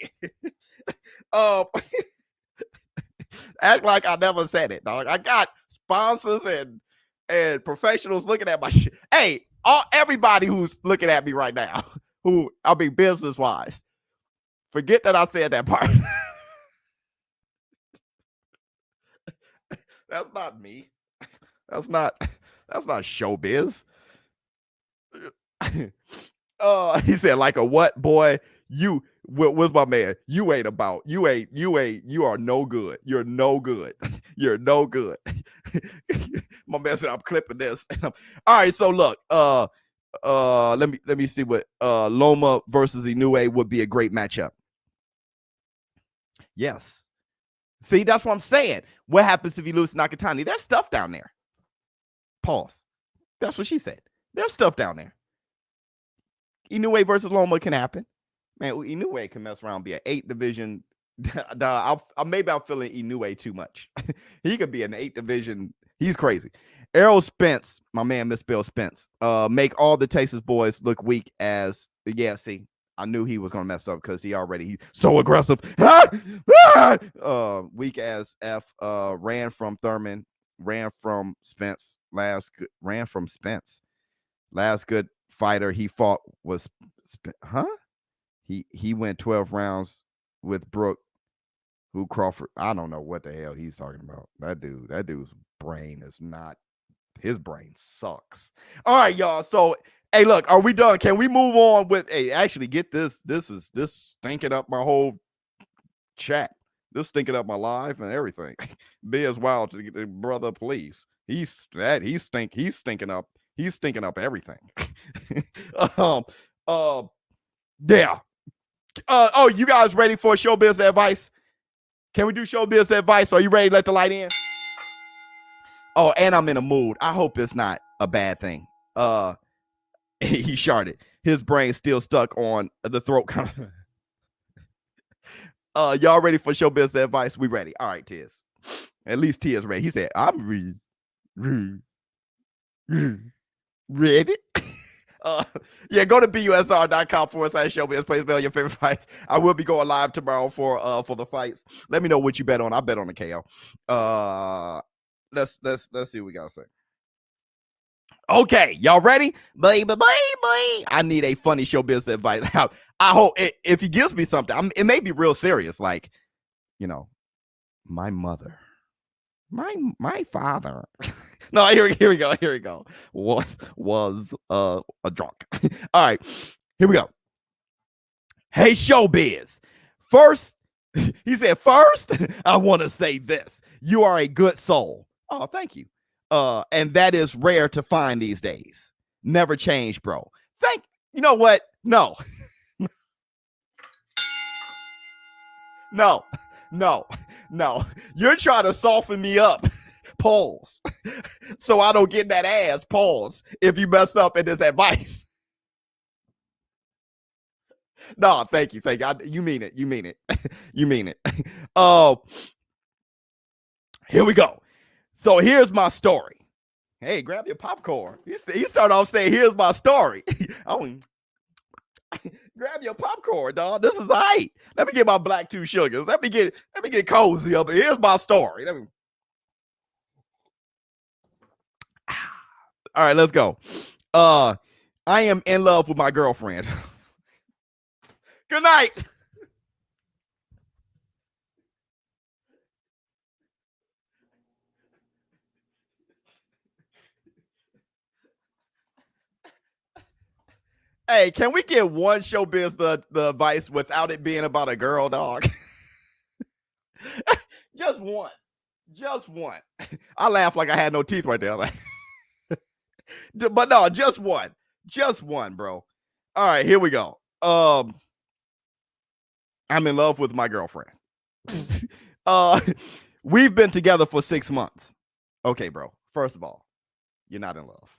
Act like I never said it, dog. I got sponsors and professionals looking at my shit. Hey, everybody who's looking at me right now, business wise, forget that I said that part. That's not me. That's not ShowBizz. He said, like a what, boy? What's my man? You are no good. You're no good. You're no good. My man said I'm clipping this. All right, so look, let me see what Loma versus Inoue would be a great matchup. Yes. See, that's what I'm saying. What happens if you lose to Nakatani? There's stuff down there. Pause. That's what she said. There's stuff down there. Inoue versus Loma can happen. Man, Inoue can mess around, be an 8 division. Maybe I'm feeling Inoue too much. He could be an 8 division. He's crazy. Errol Spence, my man, Miss Bill Spence, make all the Texas boys look weak as, yeah, see, I knew he was going to mess up because he's so aggressive. Weak as F, ran from Thurman, ran from Spence. Last good fighter he fought was, He went 12 rounds with Brooke, who Crawford. I don't know what the hell he's talking about. That dude's brain is not, his brain sucks. All right, y'all. So, hey, look, are we done? Can we move on with, hey, actually get this. This stinking up my whole chat. This stinking up my life and everything. Be as wild to get, brother, please. He's stinking up everything. Yeah. You guys ready for ShowBizz advice? Can we do ShowBizz advice? Are you ready to let the light in? Oh, and I'm in a mood. I hope it's not a bad thing. He sharded. His brain's still stuck on the throat. Y'all ready for ShowBizz advice? We ready. All right, Tiz. At least Tiz ready. He said, I'm ready. Yeah, go to busr.com/ShowBizz. Please bet on your favorite fights. I will be going live tomorrow for the fights. Let me know what you bet on. I bet on the KO. Let's see what we gotta say. Okay, y'all ready? Baby. I need a funny ShowBizz advice. I hope if he gives me something, it may be real serious, like, my mother, my father. No, here we go. Was a drunk. All right, here we go. Hey, ShowBizz. First, he said, I want to say this. You are a good soul. Oh, thank you. And that is rare to find these days. Never change, bro. You know what? No. No. You're trying to soften me up. Pause. So I don't get that ass. Pause. If you mess up in this advice. No, thank you. You mean it. You mean it. Here we go. So here's my story. Hey, grab your popcorn. He started off saying, here's my story. Grab your popcorn, dog. This is right. Let me get my black 2 sugars. Let me get cozy up. Here's my story. All right, let's go. I am in love with my girlfriend. Good night. Hey, can we get one ShowBizz the advice without it being about a girl, dog? Just one. I laugh like I had no teeth right there. But no, just one, bro. All right, here we go. I'm in love with my girlfriend. We've been together for 6 months. Okay, bro. First of all, you're not in love.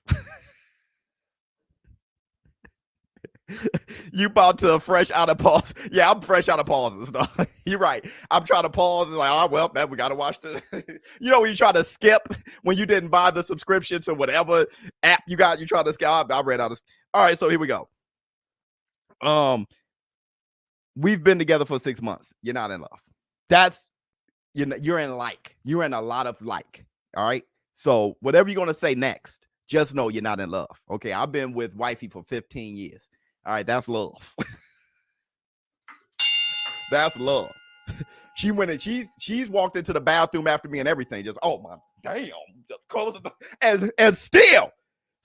You about to fresh out of pause. Yeah, I'm fresh out of pauses. No, you're right. I'm trying to pause. It's like, oh, well, man, we got to watch the, when you try to skip when you didn't buy the subscription to whatever app you got, you try to skip. I ran out of. All right, so here we go. We've been together for 6 months. You're not in love. That's, you're in like. You're in a lot of like. All right. So whatever you're going to say next, just know you're not in love. Okay. I've been with wifey for 15 years. All right, that's love. That's love. She went and she's walked into the bathroom after me and everything. Just, oh my damn, just close the door. And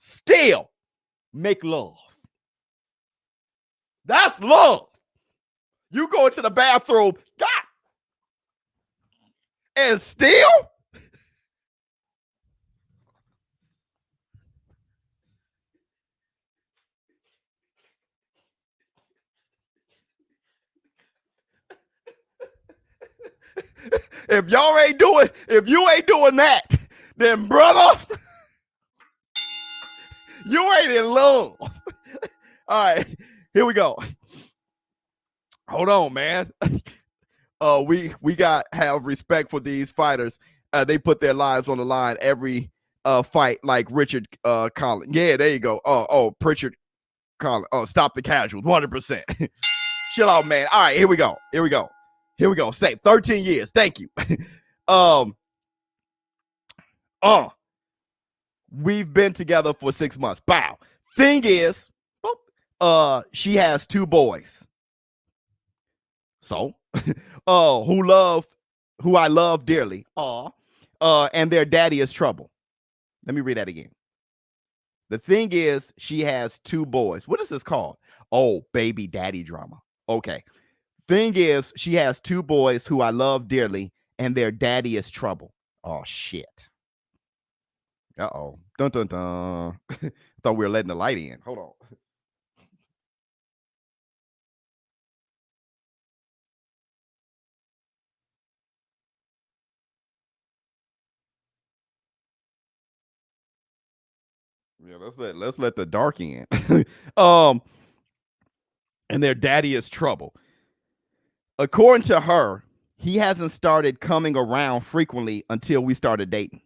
still make love. That's love. You go into the bathroom, God, and still If you ain't doing that, then brother, you ain't in love. All right, here we go. Hold on, man. We got have respect for these fighters. They put their lives on the line every fight, like Richard Collins. Yeah, there you go. Pritchard Collins. Oh, stop the casuals, 100%. Chill out, man. All right, here we go. Say 13 years. Thank you. We've been together for 6 months. Bow. Thing is, she has 2 boys. So, who I love dearly. And their daddy is trouble. Let me read that again. The thing is, she has 2 boys. What is this called? Oh, baby daddy drama. Okay. Thing is, she has 2 boys who I love dearly, and their daddy is trouble. Oh, shit. Uh-oh. Dun, dun, dun. Thought we were letting the light in. Hold on. Yeah, let's let the dark in. And their daddy is trouble. According to her, he hasn't started coming around frequently until we started dating.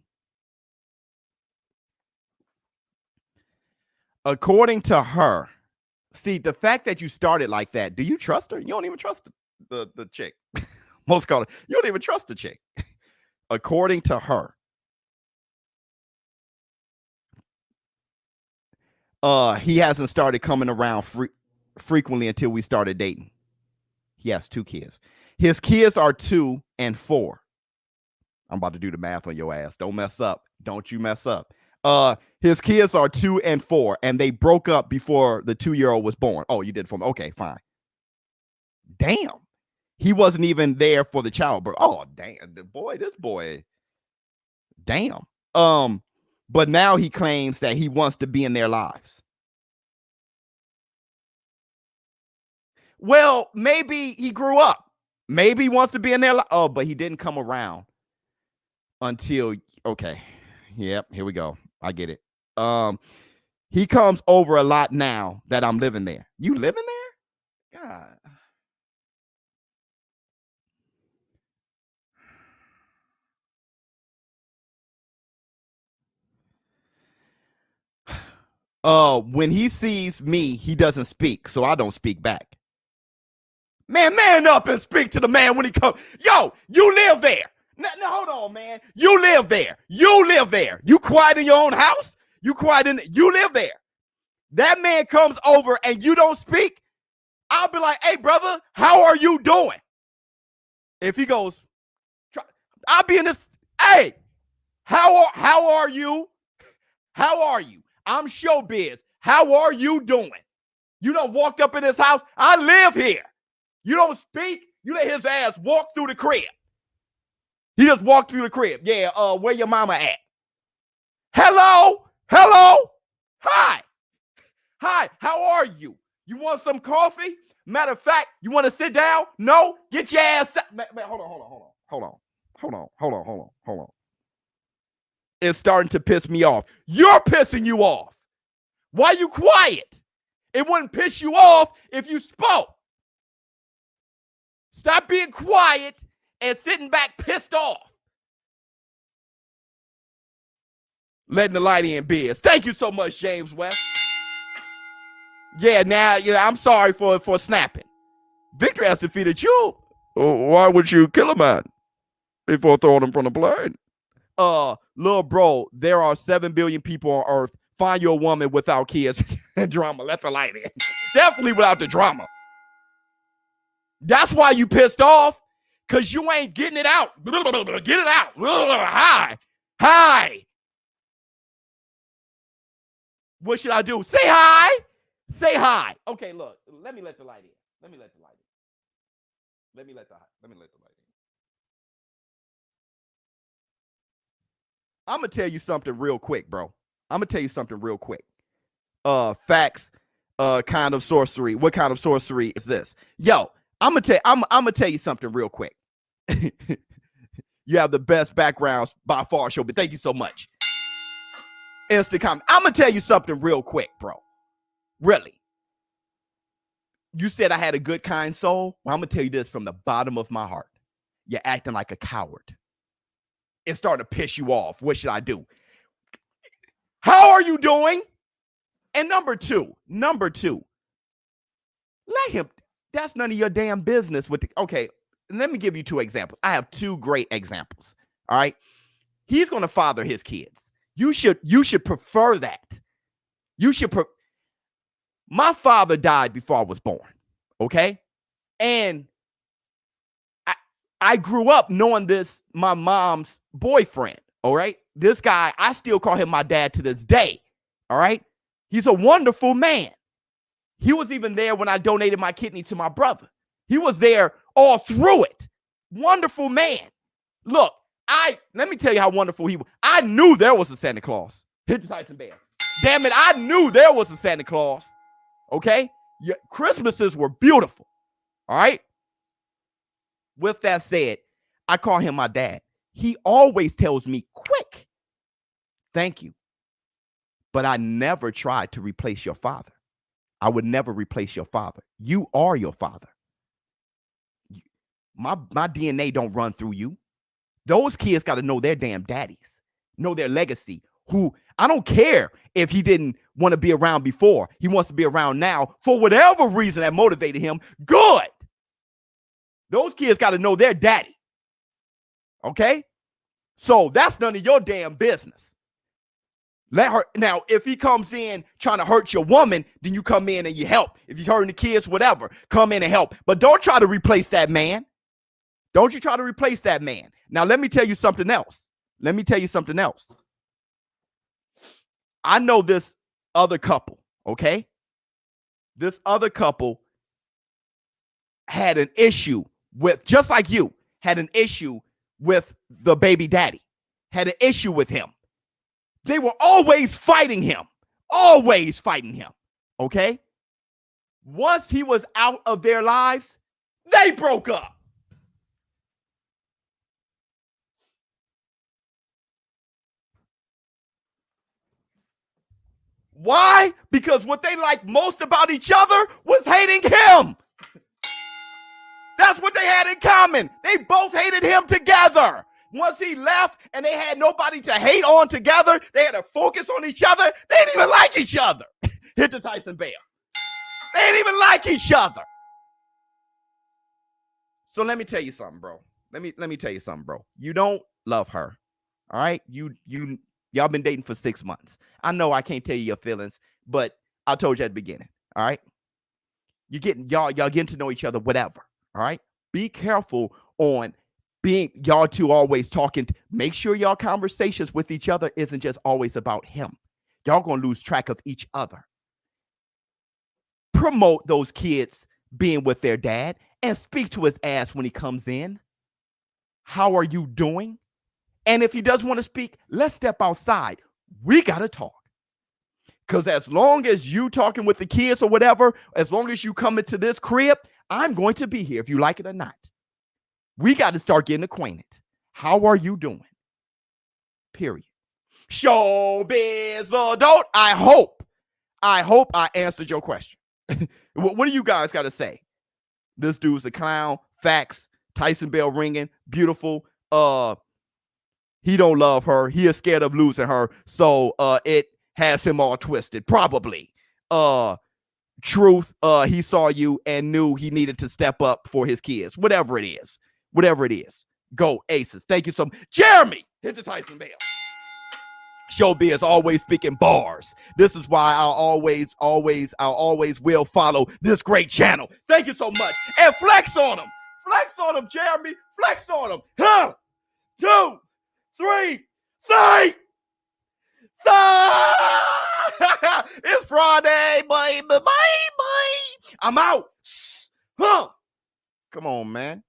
According to her, see, the fact that you started like that, do you trust her? You don't even trust the chick. Most call it, you don't even trust the chick. According to her, he hasn't started coming around frequently until we started dating. He has 2 kids. His kids are 2 and 4. I'm about to do the math on your ass. Don't mess up. Don't you mess up. His kids are 2 and 4, and they broke up before the 2-year-old was born. Oh, you did for me. Okay, fine. Damn. He wasn't even there for the childbirth. Oh, damn. This boy. Damn. But now he claims that he wants to be in their lives. Well, maybe he grew up. Maybe he wants to be in their life. Oh, but he didn't come around until, okay. Yep, here we go. I get it. He comes over a lot now that I'm living there. You living there? God. When he sees me, he doesn't speak, so I don't speak back. Man up and speak to the man when he comes. Yo, you live there. No, hold on, man. You live there. You quiet in your own house? You live there. That man comes over and you don't speak. I'll be like, hey, brother, how are you doing? If he goes, I'll be in this. Hey, how are you? How are you? I'm ShowBizz. How are you doing? You done walked up in this house. I live here. You don't speak. You let his ass walk through the crib. He just walked through the crib. Yeah, where your mama at? Hello? Hi, how are you? You want some coffee? Matter of fact, you want to sit down? No? Get your ass up. Man, hold on. It's starting to piss me off. You're pissing you off. Why you quiet? It wouldn't piss you off if you spoke. Stop being quiet and sitting back pissed off. Letting the light in, Biz. Thank you so much, James West. Yeah, now, I'm sorry for snapping. Victor has defeated you. Why would you kill a man before throwing him from the plane? Little bro, there are 7 billion people on Earth. Find your woman without kids and drama. Let the light in. Definitely without the drama. That's why you pissed off, because you ain't getting it out. Get it out. Hi. What should I do? Say hi. Okay, look. Let me let the light in. Let me let the light in. I'm going to tell you something real quick, bro. Facts, kind of sorcery. What kind of sorcery is this? Yo, I'm gonna tell you something real quick. You have the best backgrounds by far, ShowBizz. Thank you so much. Instant comment. I'm going to tell you something real quick, bro. Really. You said I had a good, kind soul. Well, I'm going to tell you this from the bottom of my heart. You're acting like a coward. It's starting to piss you off. What should I do? How are you doing? And number two, let him, that's none of your damn business with the, okay, let me give you two examples. I have two great examples. All right. He's going to father his kids. You should prefer that. My father died before I was born. Okay. And I grew up knowing this, my mom's boyfriend. All right. This guy, I still call him my dad to this day. All right. He's a wonderful man. He was even there when I donated my kidney to my brother. He was there all through it. Wonderful man. Look, let me tell you how wonderful he was. I knew there was a Santa Claus. Hit the Tyson Bear. Damn it, I knew there was a Santa Claus. Okay? Christmases were beautiful. All right? With that said, I call him my dad. He always tells me, quick, thank you. But I never tried to replace your father. I would never replace your father. You are your father. My DNA don't run through you. Those kids got to know their damn daddies, know their legacy. Who, I don't care if he didn't want to be around before. He wants to be around now for whatever reason that motivated him. Good. Those kids got to know their daddy. Okay? So that's none of your damn business. Let her. Now, if he comes in trying to hurt your woman, then you come in and you help. If he's hurting the kids, whatever, come in and help. But don't try to replace that man. Don't you try to replace that man. Now, let me tell you something else. I know this other couple, okay? This other couple had an issue with, just like you, had an issue with the baby daddy, had an issue with him. They were always fighting him, okay? Once he was out of their lives, they broke up. Why? Because what they liked most about each other was hating him. That's what they had in common. They both hated him together. Once he left and they had nobody to hate on together, they had to focus on each other. They didn't even like each other. Hit the Tyson Bear. They didn't even like each other. So let me tell you something, bro. Let me tell you something, bro. You don't love her. All right? Y'all been dating for 6 months. I know I can't tell you your feelings, but I told you at the beginning. All right? Y'all getting to know each other, whatever. All right? Be careful on being y'all two always talking. Make sure y'all conversations with each other isn't just always about him. Y'all gonna lose track of each other. Promote those kids being with their dad and speak to his ass when he comes in. How are you doing? And if he doesn't want to speak, let's step outside. We got to talk. Because as long as you talking with the kids or whatever, as long as you come into this crib, I'm going to be here if you like it or not. We got to start getting acquainted. How are you doing? Period. ShowBizz adult. I hope I answered your question. What do you guys got to say? This dude's a clown. Facts. Tyson Bell ringing. Beautiful. He don't love her. He is scared of losing her. So it has him all twisted. Probably. Truth. He saw you and knew he needed to step up for his kids. Whatever it is. Go Aces. Thank you so much. Jeremy. Hit the Tyson Bell. ShowBizz always speaking bars. This is why I'll always will follow this great channel. Thank you so much. And flex on him. Flex on him, Jeremy. Flex on him. 1, 2, 3. Say. It's Friday, baby. I'm out. Huh. Come on, man.